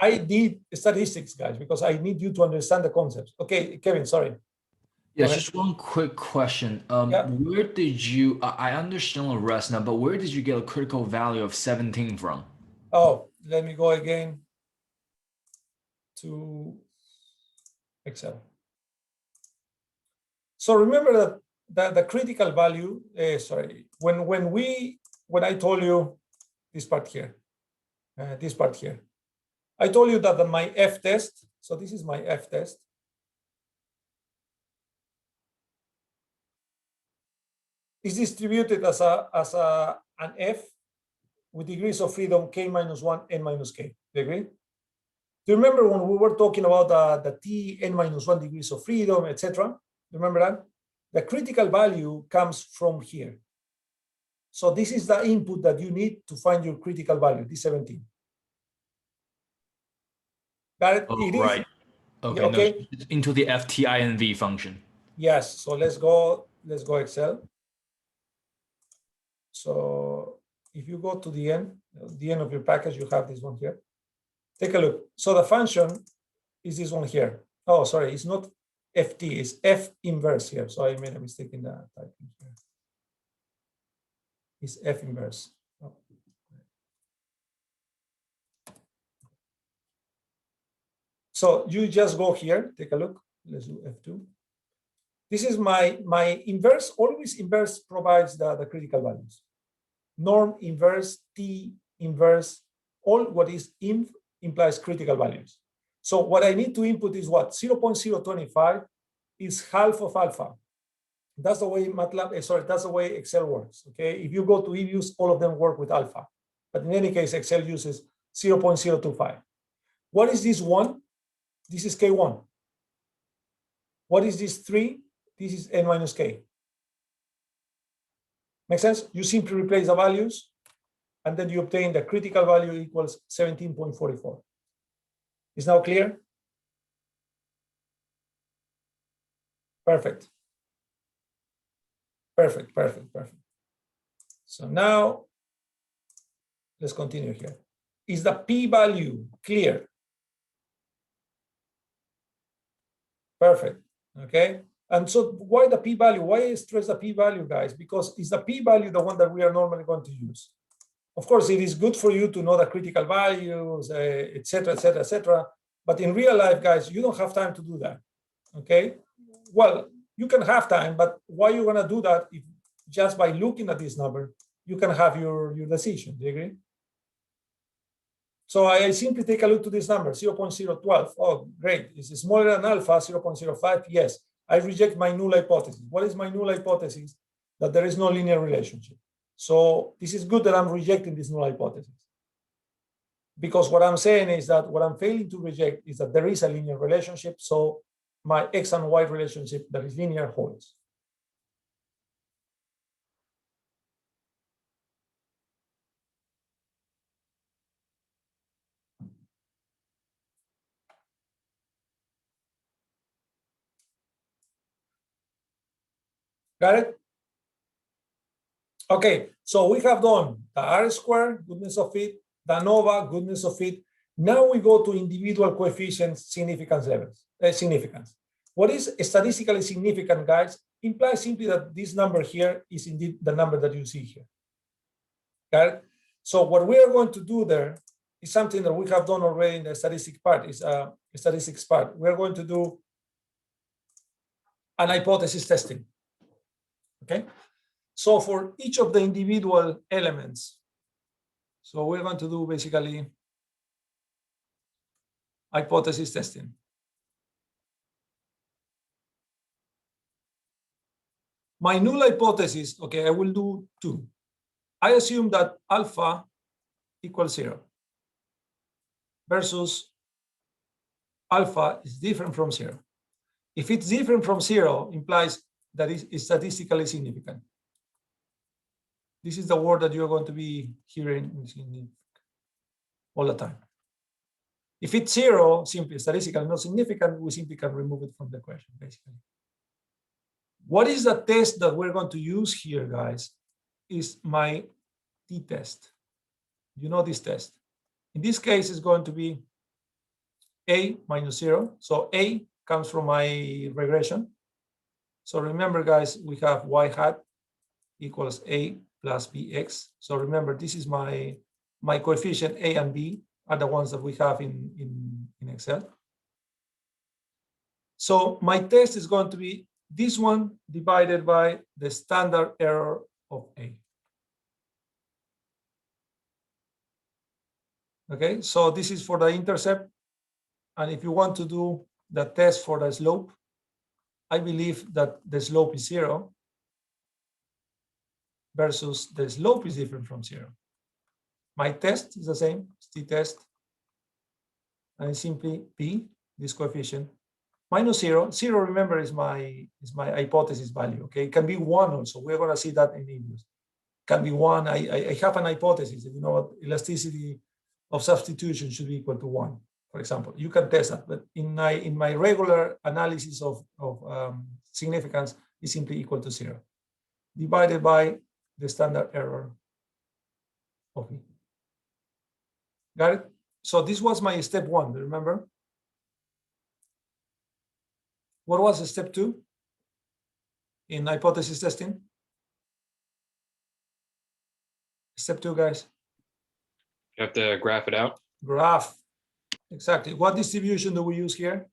I did statistics, guys, because I need you to understand the concepts. Okay, Kevin, sorry. Yeah, just one quick question. Where did you, I understand the rest now, but where did you get a critical value of 17 from? Oh, let me go again to Excel. So remember that the critical value, when I told you this part here, I told you that my F test, so this is my F test, is distributed as an F with degrees of freedom k minus 1, n minus k. Do you agree? Do you remember when we were talking about the t, n minus 1 degrees of freedom, etc.? Remember that? The critical value comes from here. So this is the input that you need to find your critical value, this 17. Got it? Oh, it right. Okay, okay. no, it's into the FTINV function. Yes, so let's go Excel. So if you go to the end of your package, you have this one here. Take a look. So the function is this one here. Oh, sorry, it's not FT, it's F inverse here. So I made a mistake in the typing here. It's F inverse. Oh. So you just go here, take a look. Let's do F2. This is my inverse. Always inverse provides the critical values. Norm inverse, T inverse, all what is inv implies critical values. So what I need to input is what? 0.025 is half of alpha. That's the way MATLAB, that's the way Excel works. Okay, if you go to eViews, all of them work with alpha. But in any case, Excel uses 0.025. What is this 1? This is K1. What is this 3? This is n minus k. Make sense? You simply replace the values, and then you obtain the critical value equals 17.44. Is now clear? Perfect. Perfect, perfect, perfect. So now, let's continue here. Is the p-value clear? Perfect, okay? And so why the p-value? Why I stress the p-value, guys? Because is the p-value the one that we are normally going to use? Of course, it is good for you to know the critical values, et cetera, et cetera, et cetera. But in real life, guys, you don't have time to do that, okay? Well, you can have time, but why are you gonna do that just by looking at this number, you can have your decision. Do you agree? So I simply take a look to this number, 0.012. Oh, great. Is it smaller than alpha, 0.05? Yes. I reject my null hypothesis. What is my null hypothesis? That there is no linear relationship. So this is good that I'm rejecting this null hypothesis. Because what I'm saying is that what I'm failing to reject is that there is a linear relationship. So my X and Y relationship that is linear holds. Got it? Okay, so we have done the R square, goodness of it, the ANOVA, goodness of it. Now we go to individual coefficients, significance levels, significance. What is statistically significant, guys, implies simply that this number here is indeed the number that you see here. Got it? So what we are going to do there is something that we have done already in the statistics part. We're going to do an hypothesis testing. Okay, so for each of the individual elements, so we're going to do basically hypothesis testing. My null hypothesis, okay, I will do two. I assume that alpha equals 0 versus alpha is different from 0. If it's different from 0, implies that is statistically significant. This is the word that you're going to be hearing all the time. If it's 0, simply statistically not significant, we simply can remove it from the question, basically. What is the test that we're going to use here, guys, is my t-test. You know this test. In this case, it's going to be a minus 0. So a comes from my regression. So remember, guys, we have y hat equals a plus bx. So remember, this is my coefficient a and b are the ones that we have in Excel. So my test is going to be this one divided by the standard error of a. Okay, so this is for the intercept. And if you want to do the test for the slope, I believe that the slope is 0 versus the slope is different from 0. My test is the same, it's t-test. And it's simply p, this coefficient, minus 0. 0, remember, is my hypothesis value. Okay, it can be 1 also. We're going to see that in English. It can be 1. I have an hypothesis. You know what? Elasticity of substitution should be equal to 1. For example, you can test that, but in my regular analysis of significance is simply equal to 0, divided by the standard error of E. Got it? So this was my step 1, remember? What was step 2 in hypothesis testing? Step 2, guys. You have to graph it out. Graph. Exactly. What distribution do we use here?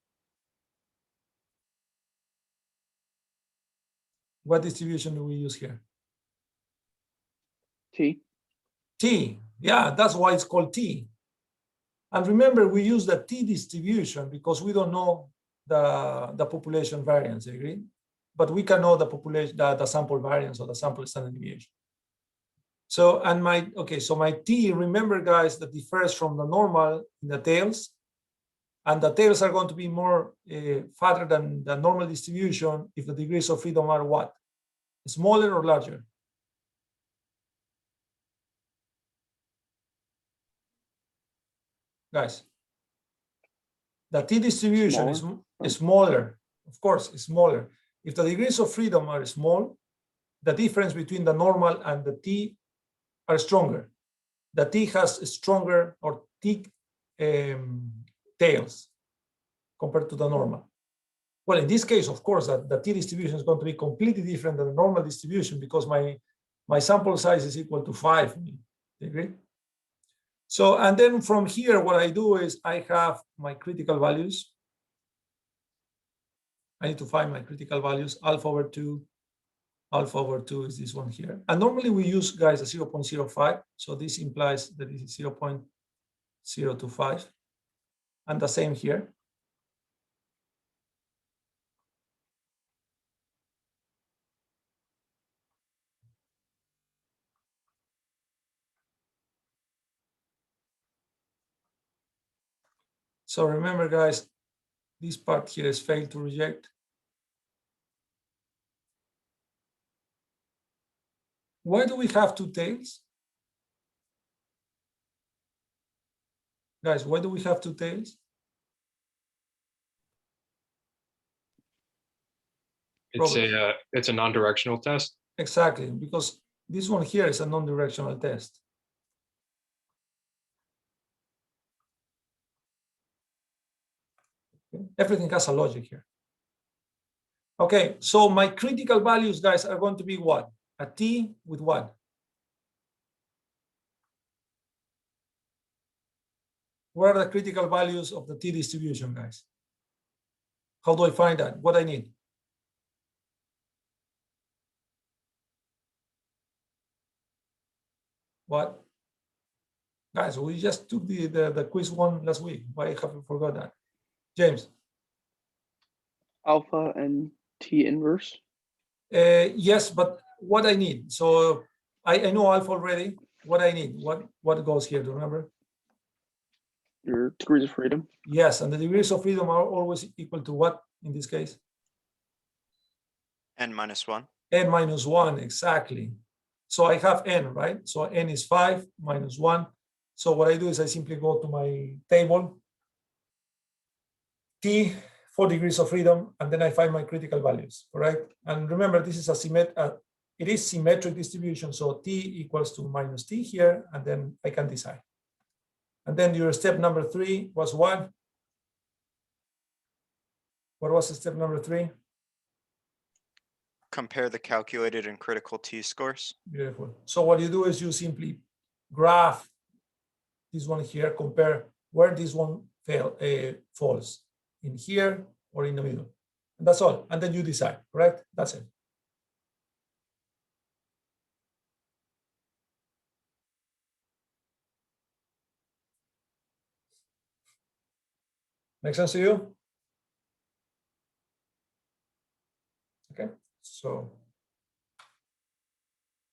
What distribution do we use here? T. T. Yeah, that's why it's called T. And remember, we use the T distribution because we don't know the population variance, agree? But we can know the population, the sample variance or the sample standard deviation. So, and so my T, remember, guys, that differs from the normal in the tails. And the tails are going to be more fatter than the normal distribution if the degrees of freedom are what? Smaller or larger? Guys, the T distribution is smaller. Of course, it's smaller. If the degrees of freedom are small, the difference between the normal and the T are stronger. The T has stronger or thick tails compared to the normal. Well, in this case, of course, the T distribution is going to be completely different than the normal distribution because my sample size is equal to 5. You agree? So, and then from here, what I do is I have my critical values. I need to find my critical values, alpha over 2 alpha over 2 is this one here. And normally we use, guys, a 0.05. So this implies that this is 0.025. And the same here. So remember, guys, this part here is failed to reject. Why do we have two tails? Guys, why do we have two tails? It's a non-directional test. Exactly, because this one here is a non-directional test. Everything has a logic here. Okay, so my critical values, guys, are going to be what? A t with what? What are the critical values of the t distribution, guys? How do I find that? What I need? What? Guys, we just took the quiz one last week. Why have you forgot that? James? Alpha and T inverse. Yes, but what I need? So I know alpha already. What I need? What goes here? Do you remember? Your degrees of freedom. Yes, and the degrees of freedom are always equal to what in this case? N minus 1. N minus 1, exactly. So I have n, right? So n is 5 minus 1. So what I do is I simply go to my table, t, 4 degrees of freedom, and then I find my critical values, correct? And remember, this is it is symmetric distribution, so t equals to minus t here, and then I can decide. And then your step number 3 was what? What was step number 3? Compare the calculated and critical t-scores. Beautiful. So what you do is you simply graph this one here, compare where this one falls, in here or in the middle. And that's all. And then you decide, correct? That's it. Make sense to you? Okay, so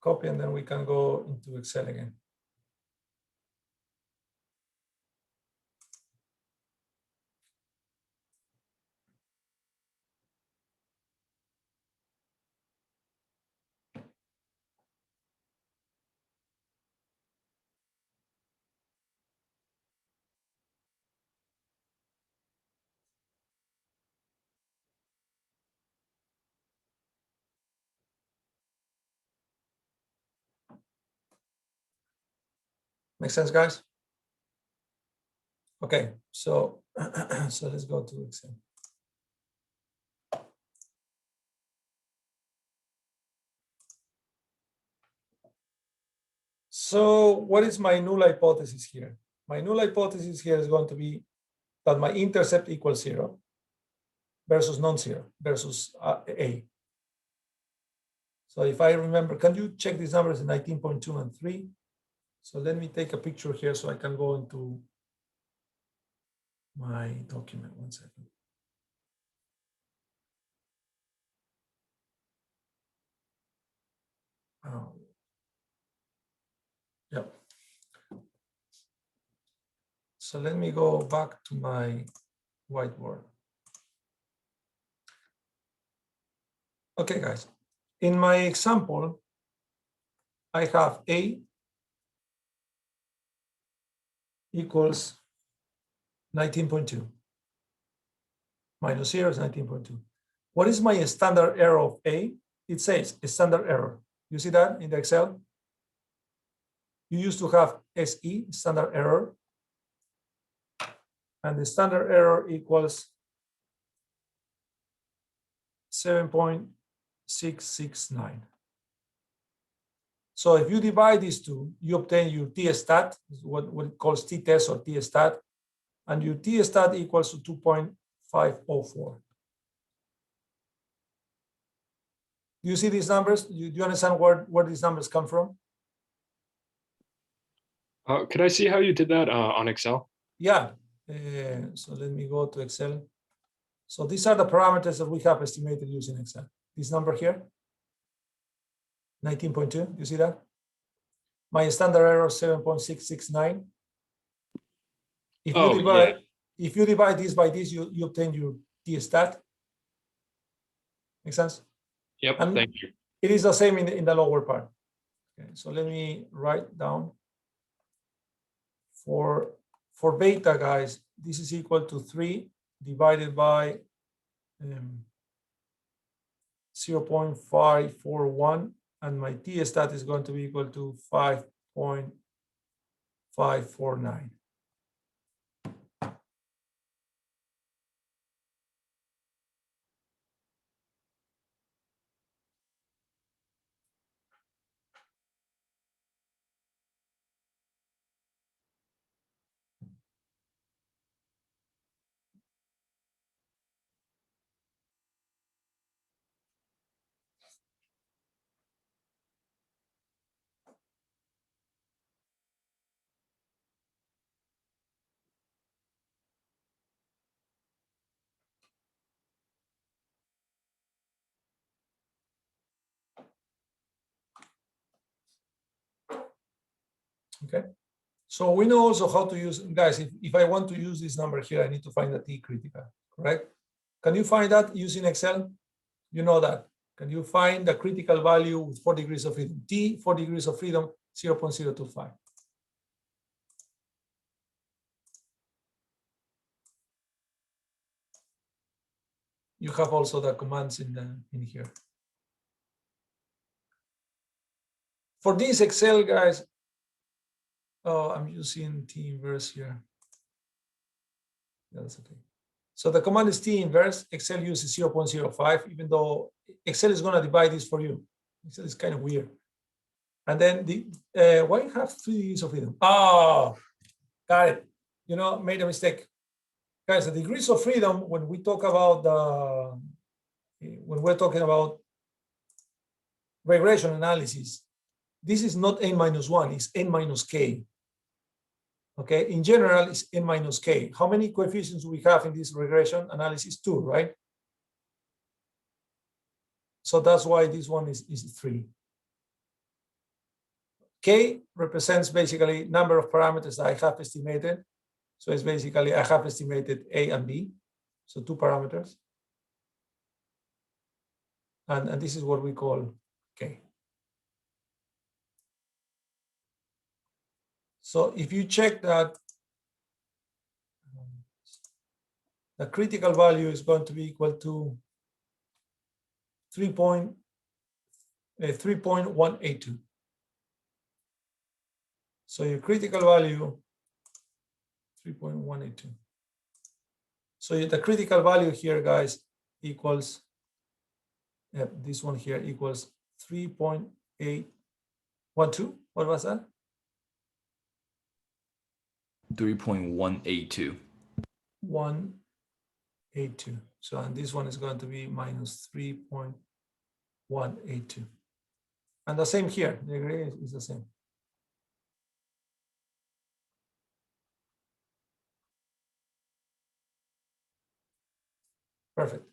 copy and then we can go into Excel again. Make sense, guys? Okay, so so let's go to Excel. So what is my null hypothesis here? My null hypothesis here is going to be that my intercept equals 0 versus non-zero versus A. So if I remember, can you check these numbers in 19.2 and 3? So let me take a picture here so I can go into my document. 1 second. Yep. So let me go back to my whiteboard. Okay, guys. In my example, I have A equals 19.2. Minus 0 is 19.2. What is my standard error of A? It says a standard error. You see that in the Excel? You used to have SE, standard error. And the standard error equals 7.669. So if you divide these two, you obtain your t-stat, what it calls t-test or t-stat, and your t-stat equals to 2.504. Do you see these numbers? Do you understand where these numbers come from? Could I see how you did that on Excel? Yeah. So let me go to Excel. So these are the parameters that we have estimated using Excel. This number here, 19.2, you see that? My standard error, 7.669. If you divide this by this, you obtain your t-stat. Make sense? Yep, And thank you. it is the same in the lower part. Okay, so let me write down for beta, guys, this is equal to 3 divided by 0.541, and my t-stat is going to be equal to 5.549. Okay, so we know also how to use, guys, if I want to use this number here, I need to find the t critical, correct? Can you find that using Excel? You know that. Can you find the critical value with 4 degrees of freedom? T, 4 degrees of freedom, 0.025. You have also the commands in here. For this Excel, guys, oh, I'm using T inverse here. Yeah, that's okay. So the command is T inverse. Excel uses 0.05, even though Excel is going to divide this for you. Excel is kind of weird. And then the why have 3 degrees of freedom? Oh, got it. You know, made a mistake. Guys, the degrees of freedom, when we talk about when we're talking about regression analysis, this is not n-1, it's n-k. Okay, in general, it's n-k. How many coefficients do we have in this regression analysis? 2, right? So that's why this one is 3. K represents basically number of parameters that I have estimated. So it's basically, I have estimated A and B, so 2 parameters. And this is what we call K. So if you check that, the critical value is going to be equal to 3.182. So your critical value, 3.182. So the critical value here, guys, equals, this one here equals 3.812. What was that? 3.182. 182. So, and this one is going to be minus 3.182. And the same here, the degree is the same. Perfect.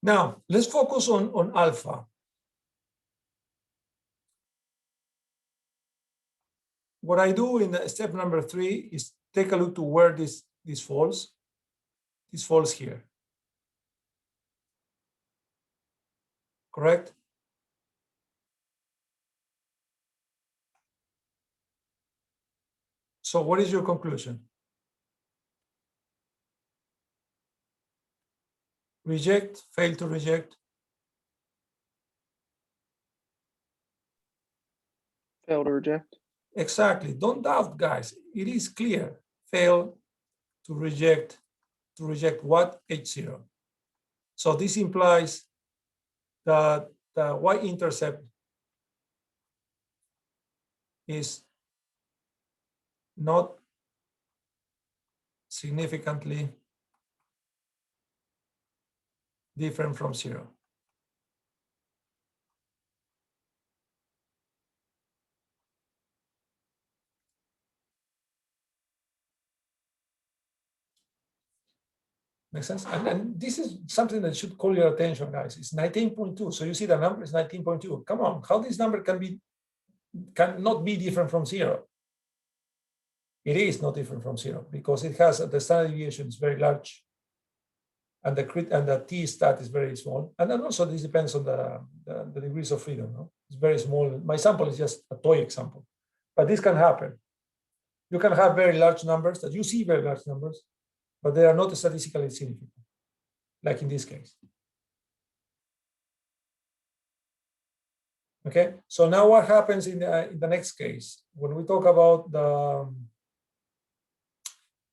Now, let's focus on alpha. What I do in the step number 3 is take a look to where this falls. This falls here. Correct? So what is your conclusion? Reject, fail to reject. Fail to reject. Exactly. Don't doubt, guys. It is clear. Fail to reject what? H0. So this implies that the y-intercept is not significantly different from 0. Makes sense? And this is something that should call your attention, guys. It's 19.2. So you see the number is 19.2. Come on, how this number cannot be different from 0? It is not different from 0 because it has the standard deviation is very large, and the t stat is very small. And then also this depends on the degrees of freedom. No? It's very small. My sample is just a toy example, but this can happen. You can have very large numbers that you see very large numbers, but they are not statistically significant, like in this case. Okay, so now what happens in the next case when we talk about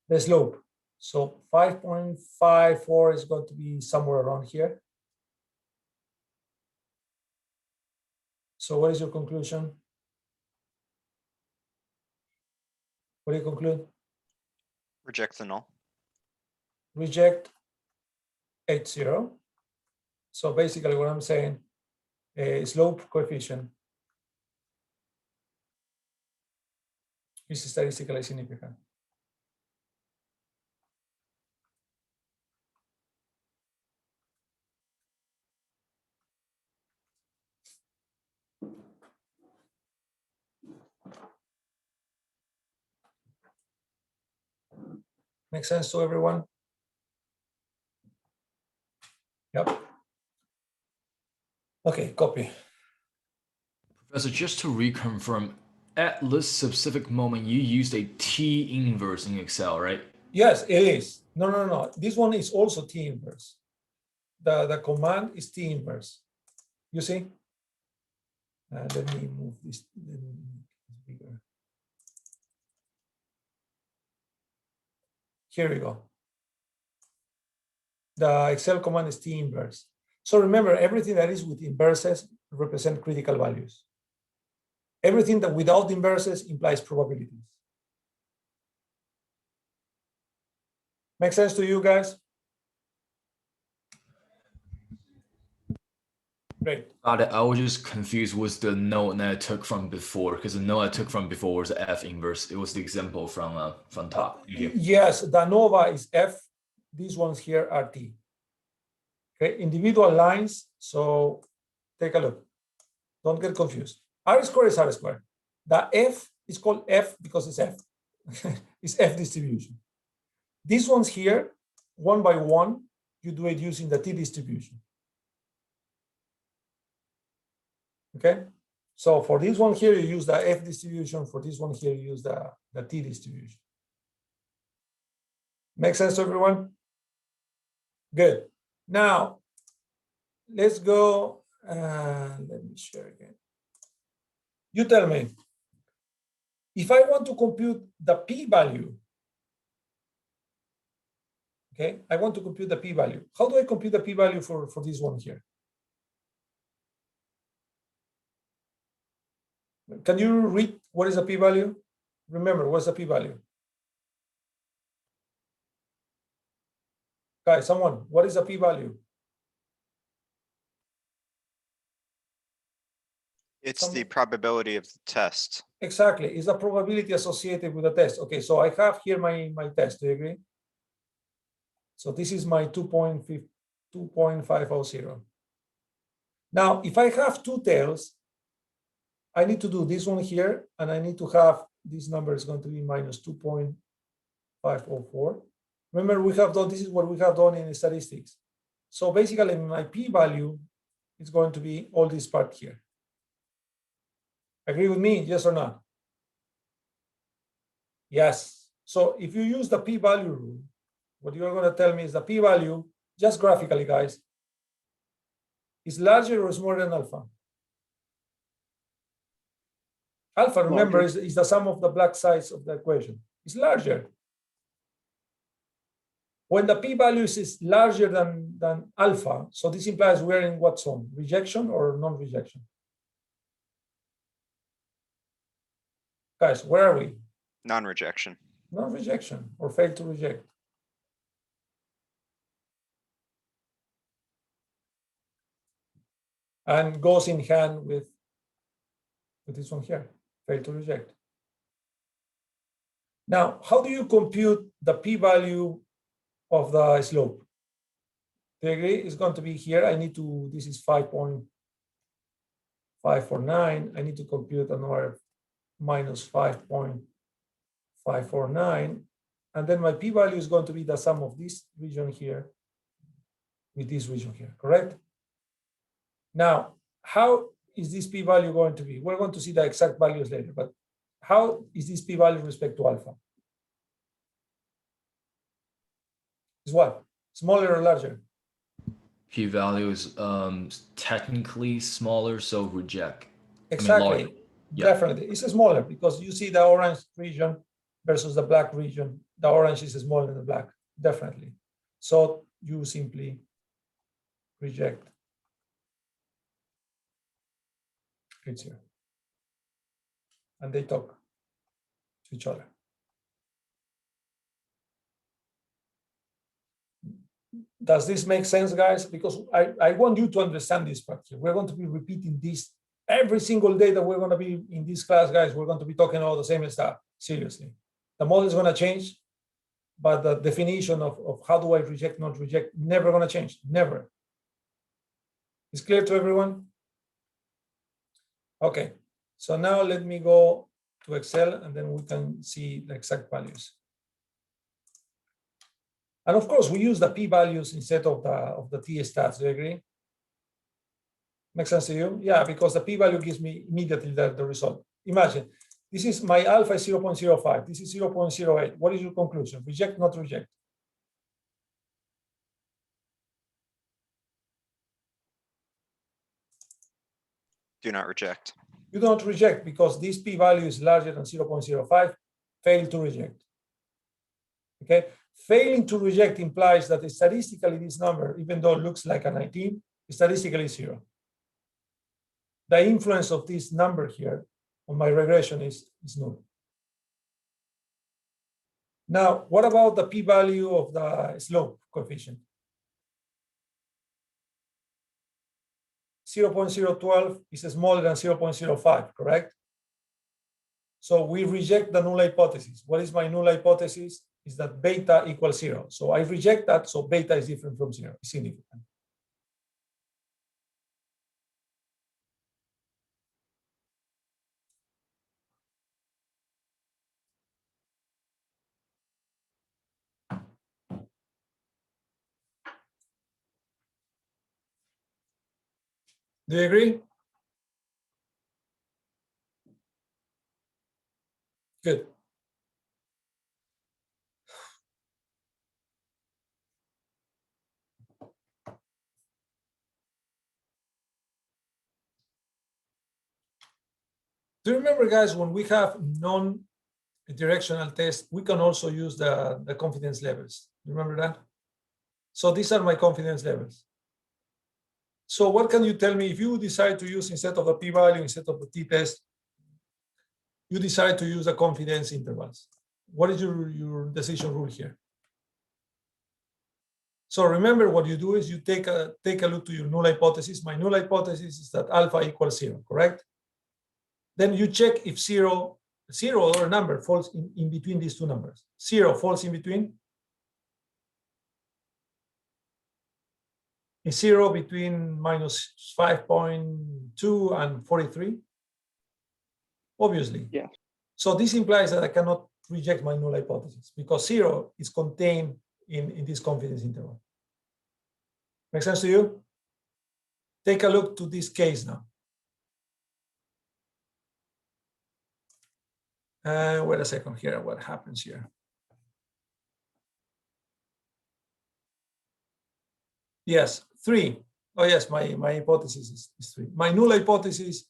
the slope? So 5.54 is going to be somewhere around here. So what is your conclusion? What do you conclude? Reject the null. Reject H0. So basically what I'm saying, slope coefficient is statistically significant. Make sense to everyone? Yep. Okay, copy. Professor, just to reconfirm, at this specific moment, you used a T inverse in Excel, right? Yes, it is. No. This one is also T inverse. The command is T inverse. You see? Let me move this. Let me make this bigger. Here we go. The Excel command is T inverse. So remember, everything that is with inverses represent critical values. Everything that without inverses implies probabilities. Make sense to you guys? Great. Got it. I was just confused with the node that I took from before, because the node I took from before was F inverse. It was the example from top. Thank you. Yes, the ANOVA is F. These ones here are T. Okay, individual lines. So take a look. Don't get confused. R square is R square. The F is called F because it's F. It's F distribution. These ones here, one by one, you do it using the T distribution. Okay, so for this one here, you use the F distribution. For this one here, you use the T distribution. Make sense to everyone? Good. Now, let's go. Let me share again. You tell me, if I want to compute the p-value, okay, I want to compute the p-value. How do I compute the p-value for this one here? Can you read what is a p-value? Remember, what's the p-value? Guys, someone, what is a p-value? It's the probability of the test. Exactly, it's a probability associated with the test. Okay, so I have here my test, do you agree? So this is my 2.500. Now, if I have two tails, I need to do this one here, and I need to have this number is going to be minus 2.504. Remember, we have done, this is what we have done in statistics. So basically, my p-value is going to be all this part here. Agree with me, yes or not? Yes. So if you use the p-value rule, what you're going to tell me is the p-value, just graphically, guys, is larger or smaller than alpha? Alpha, remember, is the sum of the black sides of the equation. It's larger. When the p-value is larger than alpha, so this implies we're in what zone? Rejection or non-rejection? Guys, where are we? Non-rejection. Non-rejection or fail to reject. And goes in hand with this one here, fail to reject. Now, how do you compute the p-value of the slope? Do you agree? It's going to be here. I need to, this is 5.549. I need to compute another minus 5.549. And then my p-value is going to be the sum of this region here with this region here, correct? Now, how is this p-value going to be? We're going to see the exact values later, but how is this p-value with respect to alpha? Is what? Smaller or larger? P-value is technically smaller, so reject. Exactly. Larger. Yeah. Definitely. It's smaller because you see the orange region versus the black region. The orange is smaller than the black, definitely. So you simply reject. It's here. And they talk to each other. Does this make sense, guys? Because I want you to understand this part here. We're going to be repeating this every single day that we're going to be in this class, guys. We're going to be talking all the same stuff, seriously. The model is going to change, but the definition of how do I reject, not reject, never going to change, never. It's clear to everyone? Okay, so now let me go to Excel and then we can see the exact values. And of course, we use the p-values instead of the t-stats. Do you agree? Makes sense to you? Yeah, because the p-value gives me immediately the result. Imagine, this is my alpha is 0.05. This is 0.08. What is your conclusion? Reject, not reject? Do not reject. You don't reject because this p-value is larger than 0.05. Fail to reject. Okay? Failing to reject implies that statistically this number, even though it looks like a 19, statistically is 0. The influence of this number here on my regression is null. Now, what about the p-value of the slope coefficient? 0.012 is smaller than 0.05, correct? So we reject the null hypothesis. What is my null hypothesis? Is that beta equals 0. So I reject that, so beta is different from 0, it's significant. Do you agree? Good. Do you remember, guys, when we have non-directional tests, we can also use the confidence levels. Remember that? So these are my confidence levels. So what can you tell me if you decide to use, instead of the p-value, instead of the t-test, you decide to use the confidence intervals? What is your decision rule here? So remember, what you do is you take a look to your null hypothesis. My null hypothesis is that alpha equals 0, correct? Then you check if 0 or a number falls in between these two numbers. 0 falls in between. Is 0 between minus 5.2 and 43? Obviously. Yeah. So this implies that I cannot reject my null hypothesis because 0 is contained in this confidence interval. Make sense to you? Take a look to this case now. Wait a second here, what happens here? Yes, 3. Oh yes, my hypothesis is 3. My null hypothesis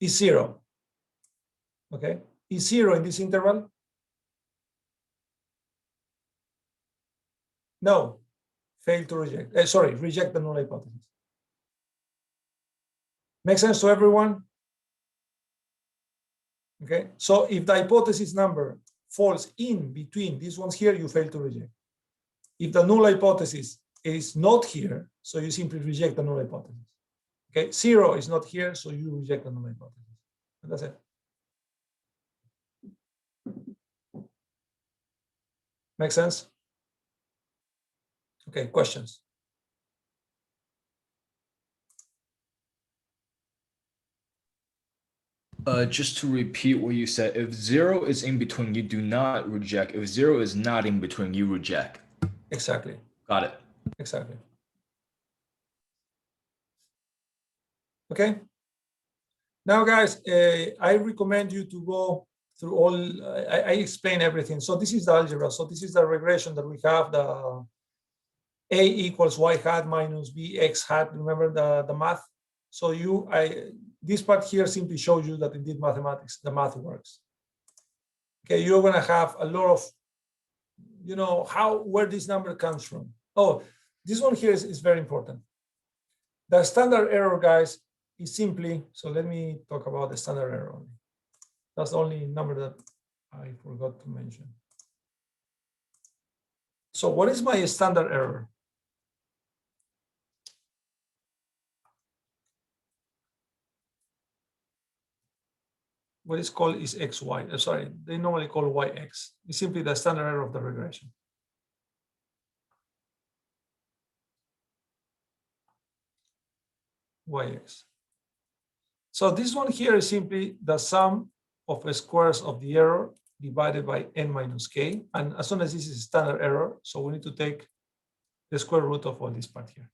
is 0. Okay, is 0 in this interval? No, fail to reject. Sorry, reject the null hypothesis. Make sense to everyone? Okay, so if the hypothesis number falls in between these ones here, you fail to reject. If the null hypothesis is not here, so you simply reject the null hypothesis. Okay, 0 is not here, so you reject the null hypothesis. And that's it. Make sense? Okay, questions? Just to repeat what you said, if 0 is in between, you do not reject. If 0 is not in between, you reject. Exactly. Got it. Exactly. Okay. Now, guys, I recommend you to go through all. I explain everything. So this is the algebra. So this is the regression that we have. The A equals y hat minus b x hat. Remember the math. So this part here simply shows you that indeed mathematics, the math works. Okay, you're gonna have a lot of, where this number comes from. Oh, this one here is very important. The standard error, guys, is simply, so let me talk about the standard error only. That's the only number that I forgot to mention. So what is my standard error? What is called is xy. Sorry, they normally call yx. It's simply the standard error of the regression. Yx. So this one here is simply the sum of the squares of the error divided by n minus k. And as soon as this is standard error, so we need to take the square root of all this part here.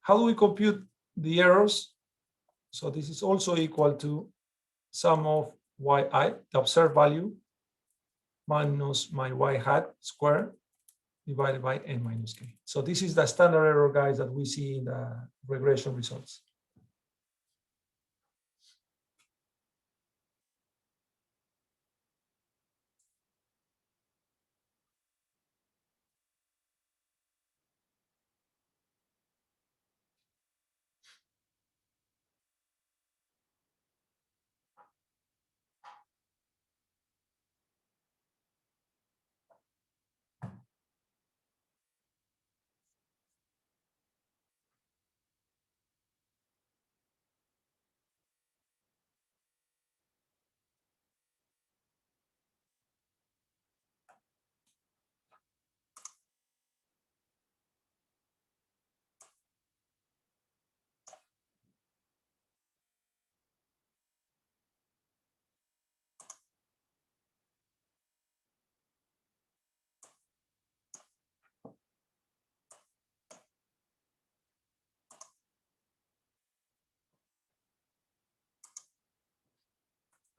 How do we compute the errors? So this is also equal to sum of yi, the observed value, minus my y hat square divided by n minus k. So this is the standard error, guys, that we see in the regression results.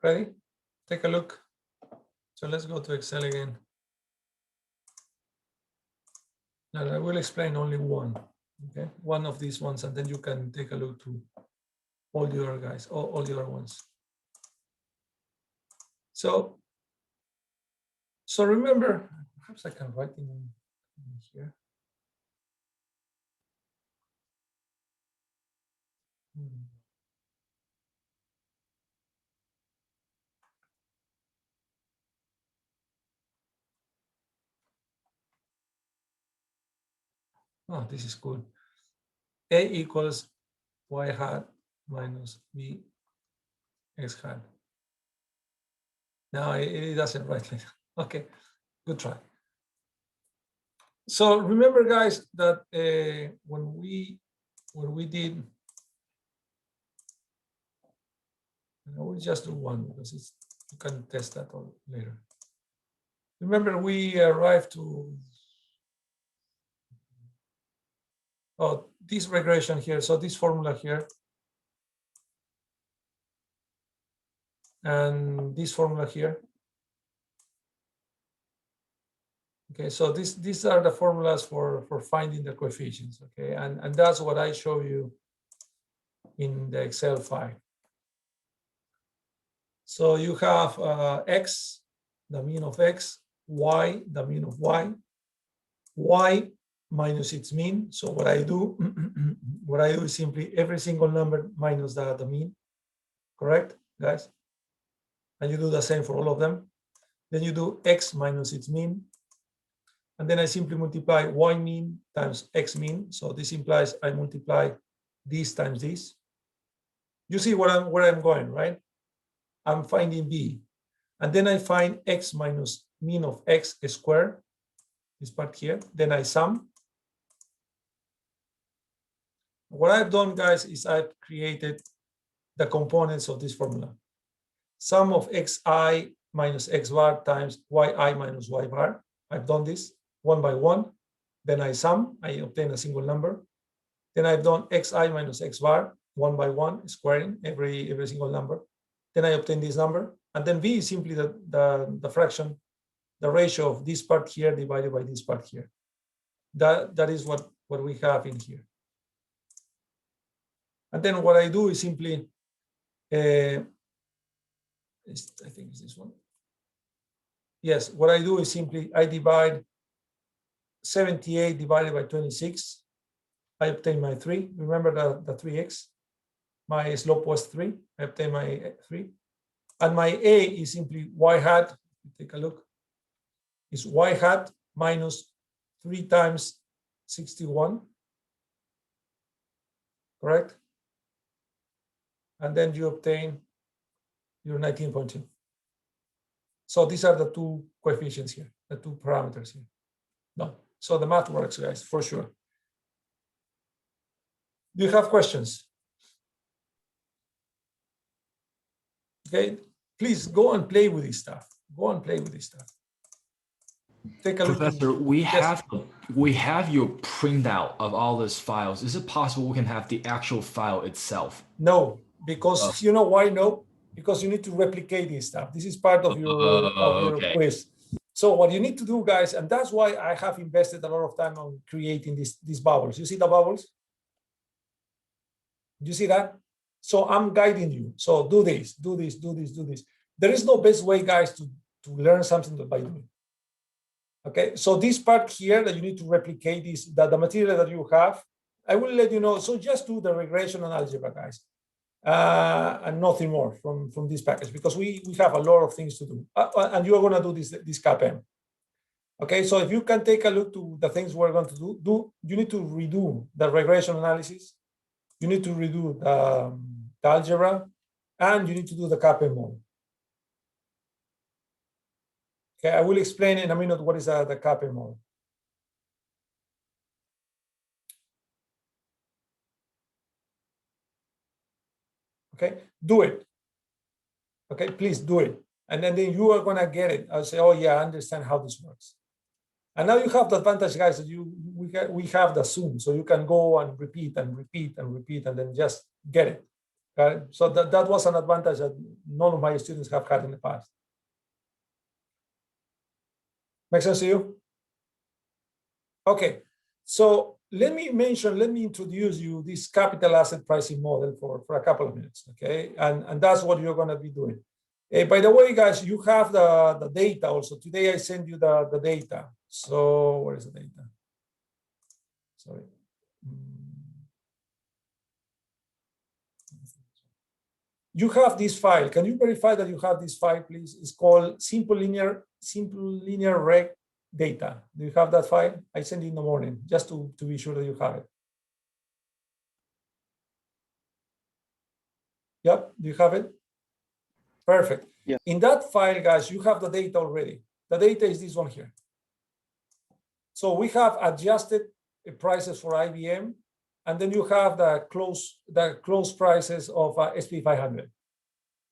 Ready? Take a look. So let's go to Excel again. And I will explain only one, okay? One of these ones, and then you can take a look to all the other guys, all the other ones. So remember, perhaps I can write in here. Oh, this is good. A equals y hat minus b x hat. No, it doesn't write like that. Okay, good try. So remember, guys, that when we did, I will just do one because you can test that all later. Remember, we arrived to this regression here. So this formula here and this formula here. Okay, so these are the formulas for finding the coefficients. Okay, and that's what I show you in the Excel file. So you have x, the mean of x, y, the mean of y minus its mean. So what I do, is simply every single number minus the mean. Correct, guys? And you do the same for all of them. Then you do x minus its mean. And then I simply multiply y mean times x mean. So this implies I multiply this times this. You see where I'm going, right? I'm finding b. And then I find x minus mean of x squared, this part here. Then I sum. What I've done, guys, is I've created the components of this formula. Sum of xi minus x bar times yi minus y bar. I've done this one by one. Then I sum, I obtain a single number. Then I've done xi minus x bar one by one, squaring every single number. Then I obtain this number. And then v is simply the fraction, the ratio of this part here divided by this part here. That is what we have in here. And then what I do is simply, I think it's this one. Yes, what I do is simply, I divide 78 divided by 26. I obtain my 3. Remember the 3x. My slope was 3. I obtain my 3. And my a is simply y hat. Take a look. Is y hat minus 3 times 61. Correct? And then you obtain your 19.2. So these are the two coefficients here, the two parameters here. No. So the math works, guys, for sure. Do you have questions? Okay, please go and play with this stuff. Go and play with this stuff. Take a Professor, look. we have your printout of all these files. Is it possible we can have the actual file itself? No, because you know why no? Because you need to replicate this stuff. This is part of your quiz. So what you need to do, guys, and that's why I have invested a lot of time on creating these bubbles. You see the bubbles? You see that? So I'm guiding you. So do this, do this, do this, do this. There is no best way, guys, to learn something by doing. Okay, so this part here that you need to replicate is the material that you have. I will let you know. So just do the regression and algebra, guys. And nothing more from this package, because we have a lot of things to do, and you are going to do this CAPM. Okay, so if you can take a look to the things we're going to do, you need to redo the regression analysis, you need to redo the algebra, and you need to do the CAPM model. Okay, I will explain in a minute what is the CAPM model. Okay, do it. Okay, please do it. And then you are going to get it. I'll say, oh yeah, I understand how this works. And now you have the advantage, guys, that we have the Zoom, so you can go and repeat and repeat and repeat and then just get it. Okay? So that was an advantage that none of my students have had in the past. Make sense to you? Okay, so let me introduce you this capital asset pricing model for a couple of minutes, okay? And that's what you're gonna be doing. By the way, guys, you have the data also. Today I send you the data. So where is the data? Sorry. You have this file. Can you verify that you have this file, please? It's called simple linear reg data. Do you have that file? I sent it in the morning just to be sure that you have it. Yep, do you have it? Perfect. Yeah. In that file, guys, you have the data already. The data is this one here. So we have adjusted prices for IBM, and then you have the close prices of SP 500.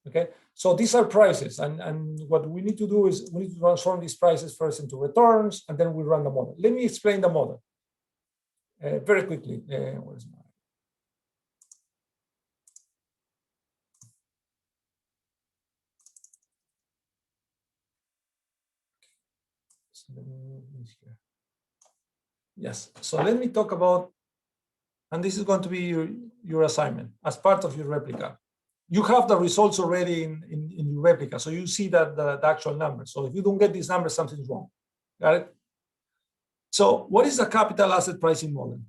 Okay, so these are prices, and what we need to do is we need to transform these prices first into returns, and then we run the model. Let me explain the model very quickly. Where's my? So let me move this here. Yes, so let me talk about, and this is going to be your assignment as part of your replica. You have the results already in your replica, so you see that the actual numbers. So if you don't get these numbers, something's wrong. Got it? So what is the capital asset pricing model?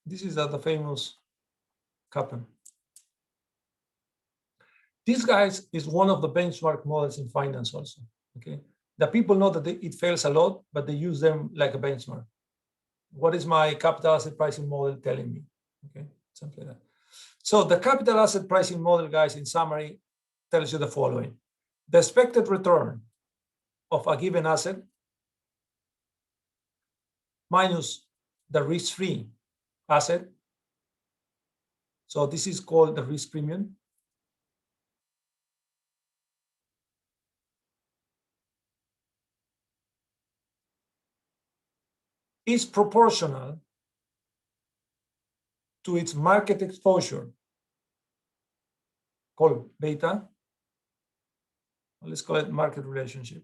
This is the famous CAPM. This, guys, is one of the benchmark models in finance also, okay? The people know that it fails a lot, but they use them like a benchmark. What is my capital asset pricing model telling me? Okay, something like that. So the capital asset pricing model, guys, in summary, tells you the following. the expected return of a given asset minus the risk-free asset. So this is called the risk premium. Is proportional to its market exposure, called beta. Let's call it market relationship.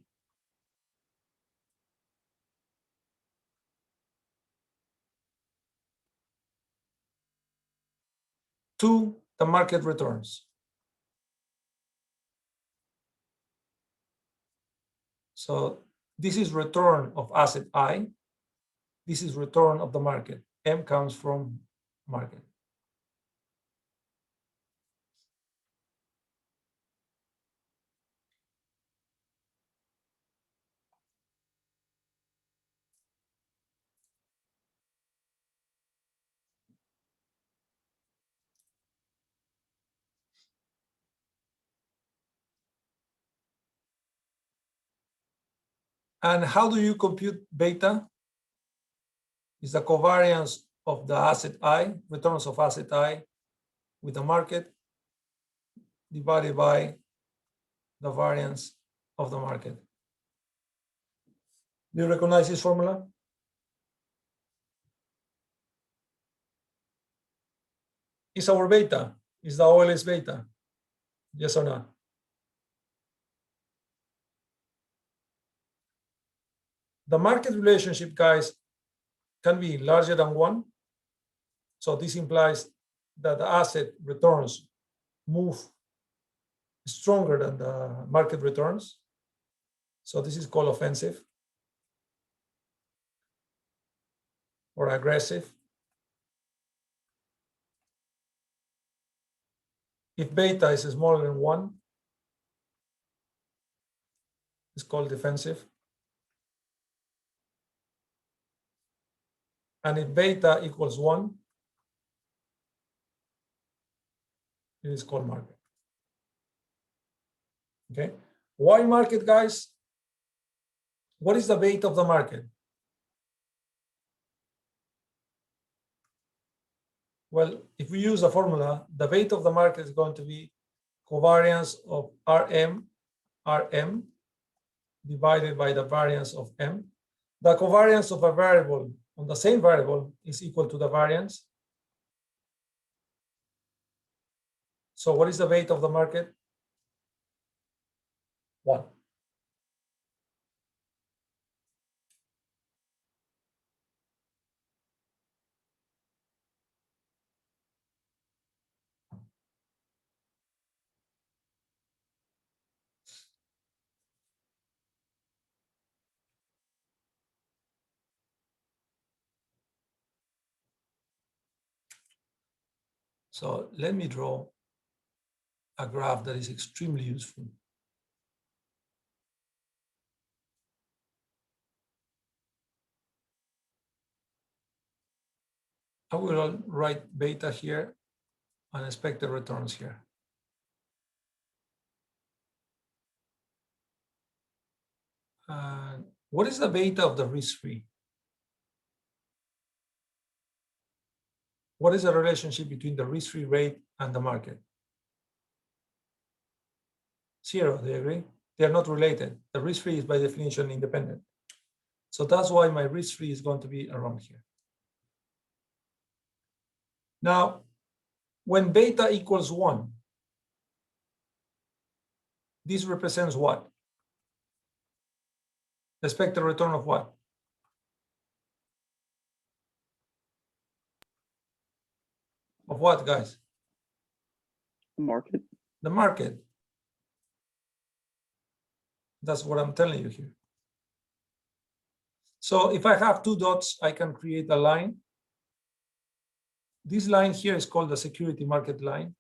To the market returns. So this is return of asset I. This is return of the market. M comes from market. And how do you compute beta? Is the covariance of the asset I, returns of asset I with the market divided by the variance of the market. Do you recognize this formula? Is our beta, is the OLS beta? Yes or no? The market relationship, guys, can be larger than 1. So this implies that the asset returns move stronger than the market returns. So this is called offensive or aggressive. If beta is smaller than 1, it's called defensive. And if beta equals 1, it is called market. Okay. Why market, guys? What is the beta of the market? Well, if we use a formula, the beta of the market is going to be covariance of RM divided by the variance of M. The covariance of a variable on the same variable is equal to the variance. So what is the beta of the market? 1. So let me draw a graph that is extremely useful. I will write beta here and expected returns here. What is the beta of the risk-free? What is the relationship between the risk-free rate and the market? 0, do you agree? They are not related. The risk-free is by definition independent. So that's why my risk-free is going to be around here. Now, when beta equals 1, this represents what? The expected return of what? Of what, guys? Market. The market. That's what I'm telling you here. So if I have 2 dots, I can create a line. This line here is called the security market line.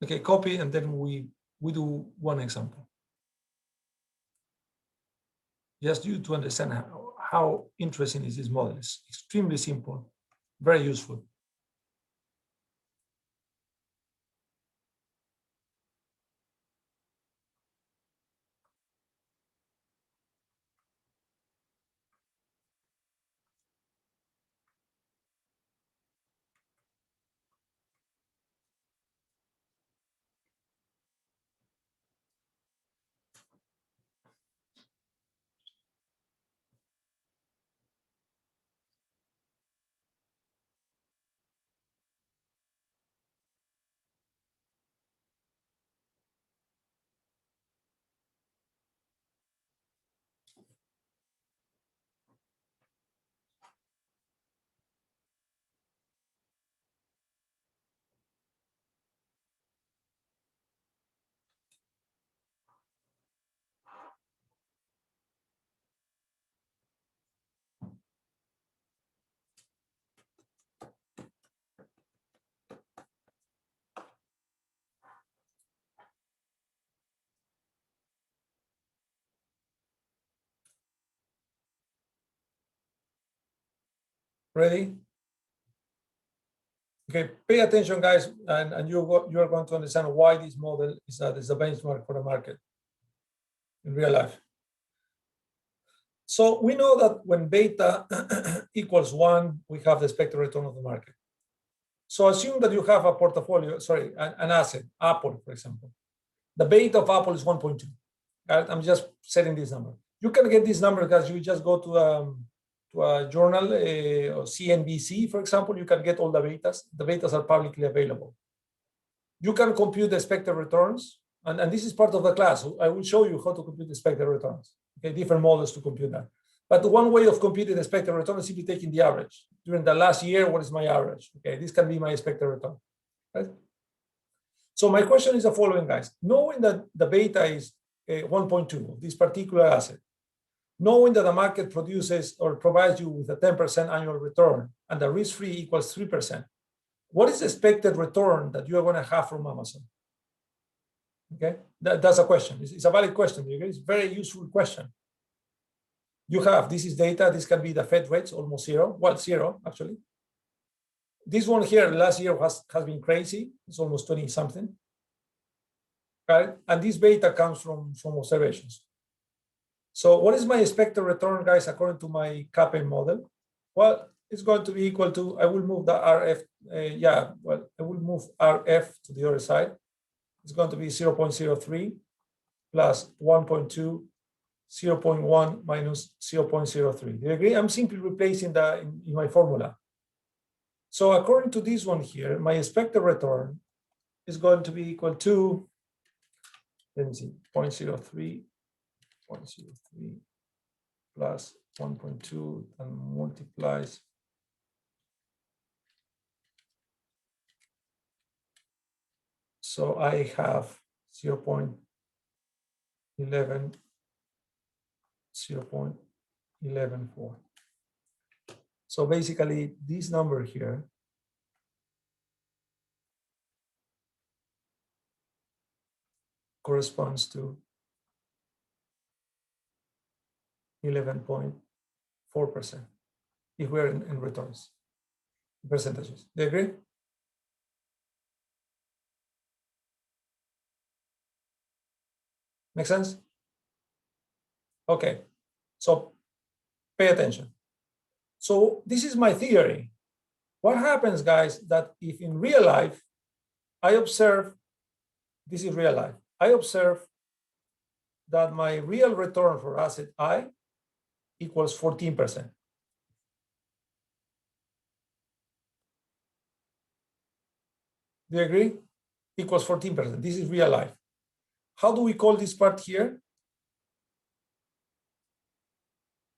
Okay, copy, and then we do one example. Just you to understand how interesting is this model. It's extremely simple, very useful. Ready? Okay, pay attention, guys, and you are going to understand why this model is the benchmark for the market in real life. So we know that when beta equals 1, we have the expected return of the market. So assume that you have a portfolio, sorry, an asset, Apple, for example. The beta of Apple is 1.2. I'm just setting this number. You can get this number because you just go to a journal or CNBC, for example. You can get all the betas. The betas are publicly available. You can compute the expected returns, and this is part of the class. I will show you how to compute the expected returns. Okay, different models to compute that. But one way of computing the expected return is simply taking the average. During the last year, what is my average? Okay, this can be my expected return. Right? So my question is the following, guys. Knowing that the beta is 1.2 of this particular asset, knowing that the market produces or provides you with a 10% annual return and the risk-free equals 3%, what is the expected return that you are going to have from Amazon? Okay, that's a question. It's a valid question. It's a very useful question. You have, this is data. This can be the Fed rates, almost zero. Well, zero, actually. This one here last year has been crazy. It's almost 20 something. Right? And this beta comes from observations. So what is my expected return, guys, according to my CAPM model? Well, it's going to be equal to, I will move the RF, I will move RF to the other side. It's going to be 0.03 plus 1.2, 0.1 minus 0.03. Do you agree? I'm simply replacing that in my formula. So according to this one here, my expected return is going to be equal to, let me see, 0.03 plus 1.2 and multiplies. So I have 0.114. So basically this number here corresponds to 11.4% if we're in returns, percentages. Do you agree? Make sense? Okay, so pay attention. So this is my theory. What happens, guys, that if in real life, I observe, this is real life, I observe that my real return for asset I equals 14%. Do you agree? Equals 14%. This is real life. How do we call this part here?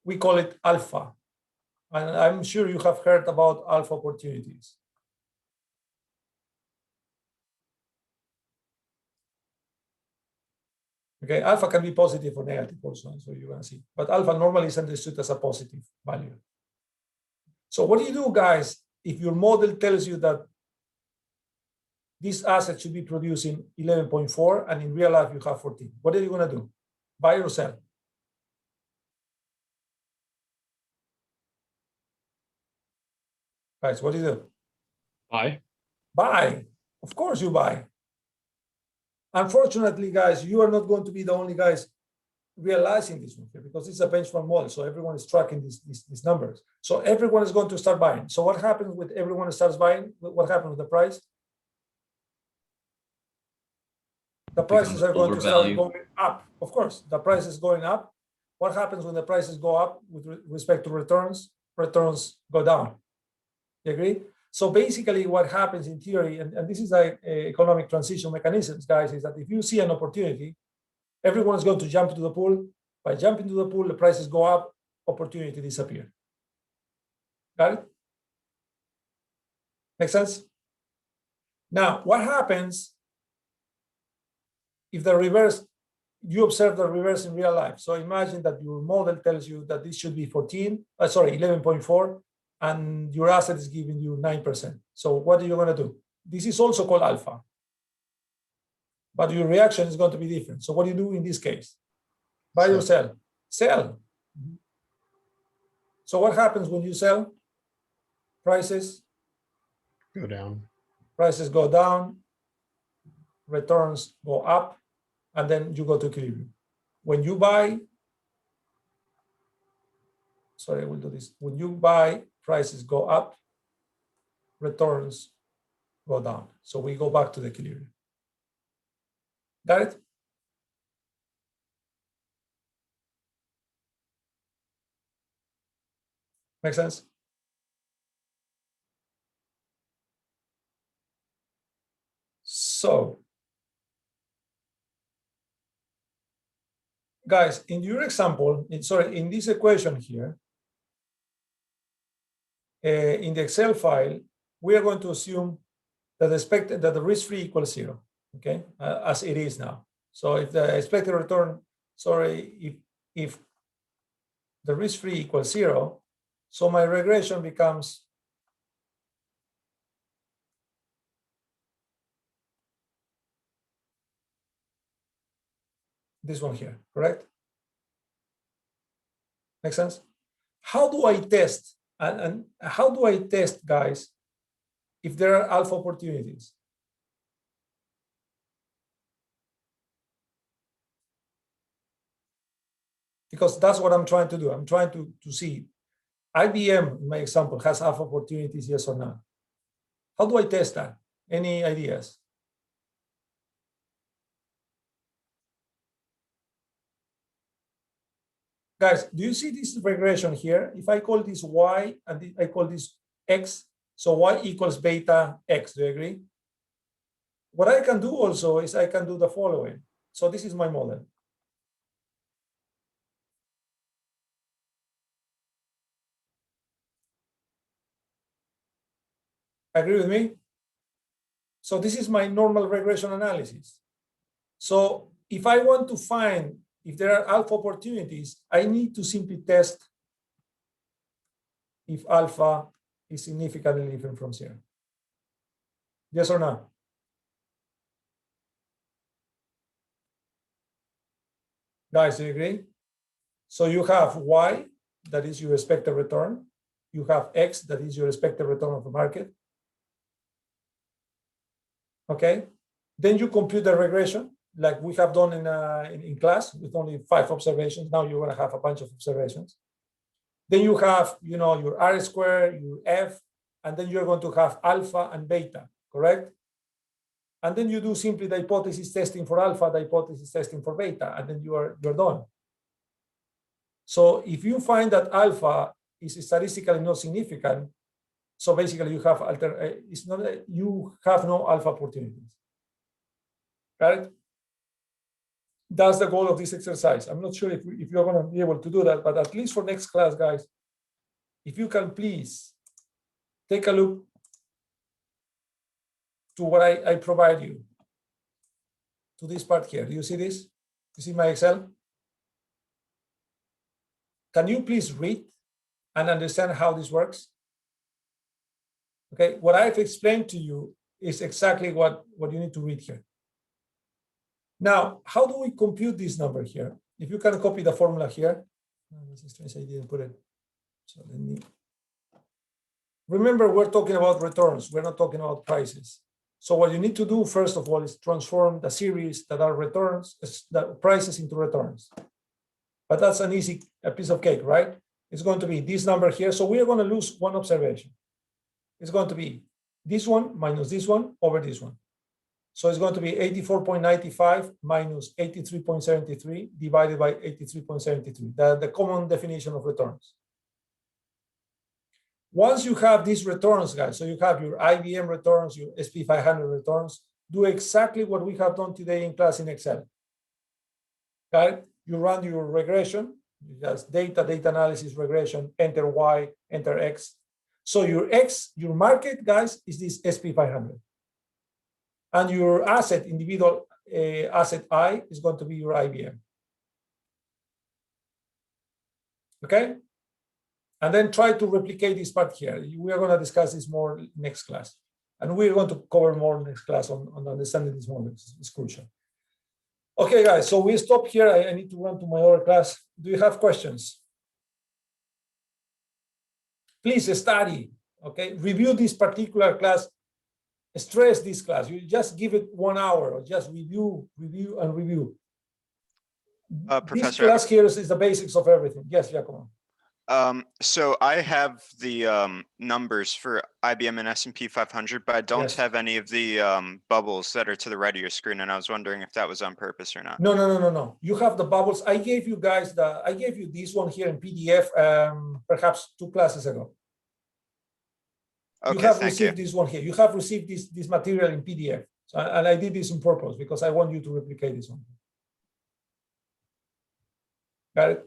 We call it alpha. And I'm sure you have heard about alpha opportunities. Okay, alpha can be positive or negative also, so you can see. But alpha normally is understood as a positive value. So what do you do, guys, if your model tells you that this asset should be producing 11.4, and in real life you have 14. What are you going to do? Buy or sell? Guys, what do you do? Buy. Buy. Of course you buy. Unfortunately, guys, you are not going to be the only guys realizing this one here, because it's a benchmark model. So everyone is tracking these numbers. So everyone is going to start buying. So what happens with everyone who starts buying? What happens with the price? The prices are going to start going up. Of course, the price is going up. What happens when the prices go up with respect to returns? Returns go down. You agree? So basically what happens in theory, and this is like economic transition mechanisms, guys, is that if you see an opportunity, everyone is going to jump into the pool. By jumping to the pool, the prices go up, opportunity disappear. Got it? Make sense? Now, what happens if the reverse, you observe the reverse in real life? So imagine that your model tells you that this should be 11.4, and your asset is giving you 9%. So what are you going to do? This is also called alpha, but your reaction is going to be different. So what do you do in this case? Buy or sell? Sell. So what happens when you sell? Prices Go down. Prices go down, returns go up, and then you go to equilibrium. When you buy, sorry, I will do this. When you buy, prices go up, returns go down. So we go back to the equilibrium. Got it? Make sense? So, guys, in your example, in this equation here, in the Excel file, we are going to assume that the risk-free equals 0, okay, as it is now. So if the expected return, if the risk-free equals 0, so my regression becomes this one here, correct? Make sense? How do I test, and how do I test, guys, if there are alpha opportunities? Because that's what I'm trying to do. I'm trying to see, IBM, in my example, has alpha opportunities, yes or no? How do I test that? Any ideas? Guys, do you see this regression here? If I call this Y and I call this X, so Y equals beta X, do you agree? What I can do also is I can do the following. So this is my model. Agree with me? So this is my normal regression analysis. So if I want to find if there are alpha opportunities, I need to simply test if alpha is significantly different from 0. Yes or no? Guys, do you agree? So you have Y, that is your expected return. You have X, that is your expected return of the market. Okay. Then you compute the regression, like we have done in class with only 5 observations. Now you're going to have a bunch of observations. Then you have, your R squared, your F, and then you're going to have alpha and beta, correct? And then you do simply the hypothesis testing for alpha, the hypothesis testing for beta, and then you're done. So if you find that alpha is statistically not significant, so basically you have you have no alpha opportunities. Got it? That's the goal of this exercise. I'm not sure if you're going to be able to do that, but at least for next class, guys, if you can please take a look to what I provide you, to this part here. Do you see this? You see my Excel? Can you please read and understand how this works? Okay, what I've explained to you is exactly what you need to read here. Now, how do we compute this number here? If you can copy the formula here. This is strange, I didn't put it. So let me. Remember, we're talking about returns. We're not talking about prices. So what you need to do, first of all, is transform the series that are returns, the prices into returns. But that's an easy piece of cake, right? It's going to be this number here. So we are going to lose one observation. It's going to be this one minus this one over this one. So it's going to be 84.95 minus 83.73 divided by 83.73, the common definition of returns. Once you have these returns, guys, so you have your IBM returns, your SP500 returns, do exactly what we have done today in class in Excel. Okay? You run your regression, just data analysis, regression, enter Y, enter X. So your X, your market, guys, is this SP500. And your asset, individual asset I, is going to be your IBM. Okay? And then try to replicate this part here. We are going to discuss this more next class. And we're going to cover more next class on understanding these models. It's crucial. Okay, guys, so we stop here. I need to run to my other class. Do you have questions? Please study, okay? Review this particular class. Stress this class. You just give it 1 hour, or just review, and review. Professor, this class here is the basics of everything. Yes, Giacomo. So I have the numbers for IBM and S&P 500, but I don't Yes. have any of the bubbles that are to the right of your screen, and I was wondering if that was on purpose or not. No. You have the bubbles. I gave you guys I gave you this one here in PDF perhaps 2 classes ago. Okay, You have thank received you. this one here. You have received this material in PDF. So, and I did this on purpose because I want you to replicate this one. Got it?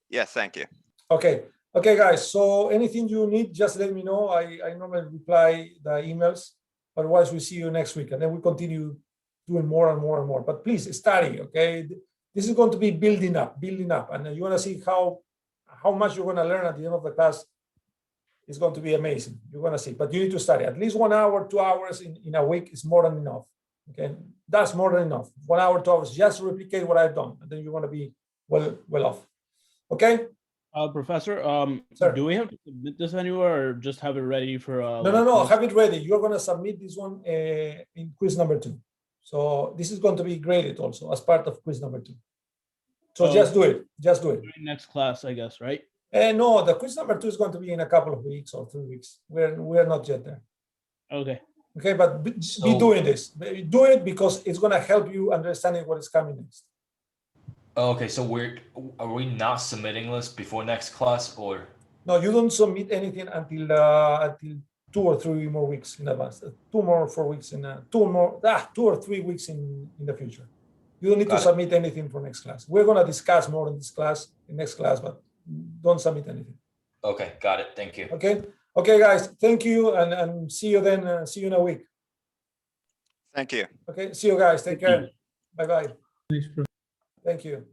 Yeah, thank you. Okay, guys. So anything you need, just let me know. I normally reply the emails. Otherwise, we see you next week, and then we continue doing more and more and more. But please study, okay? This is going to be building up, and you want to see how much you're going to learn at the end of the class. It's going to be amazing. You're going to see, but you need to study at least 1 hour, 2 hours in a week is more than enough. Okay, that's more than enough. 1 hour, 2 hours, just replicate what I've done, and then you're going to be well off. Okay. Professor, Sir. do we have to submit this anywhere or just have it ready for? No. Have it ready. You're going to submit this one in quiz number 2. So this is going to be graded also as part of quiz number 2. So just do it. Just do it. Next class, I guess, right? No, the quiz number 2 is going to be in a couple of weeks or 3 weeks. We're not yet there. Okay. Okay, but be doing this. Do it because it's going to help you understanding what is coming next. Okay, so are we not submitting this before next class, or? No, you don't submit anything until 2 or 3 more weeks in advance. 2 or 3 weeks in the future. You don't need to submit anything for next class. We're going to discuss more in next class, but don't submit anything. Okay, got it. Thank you. Okay, guys. Thank you, and see you then. See you in a week. Thank you. Okay, see you guys. Take care. Bye-bye. Thank you.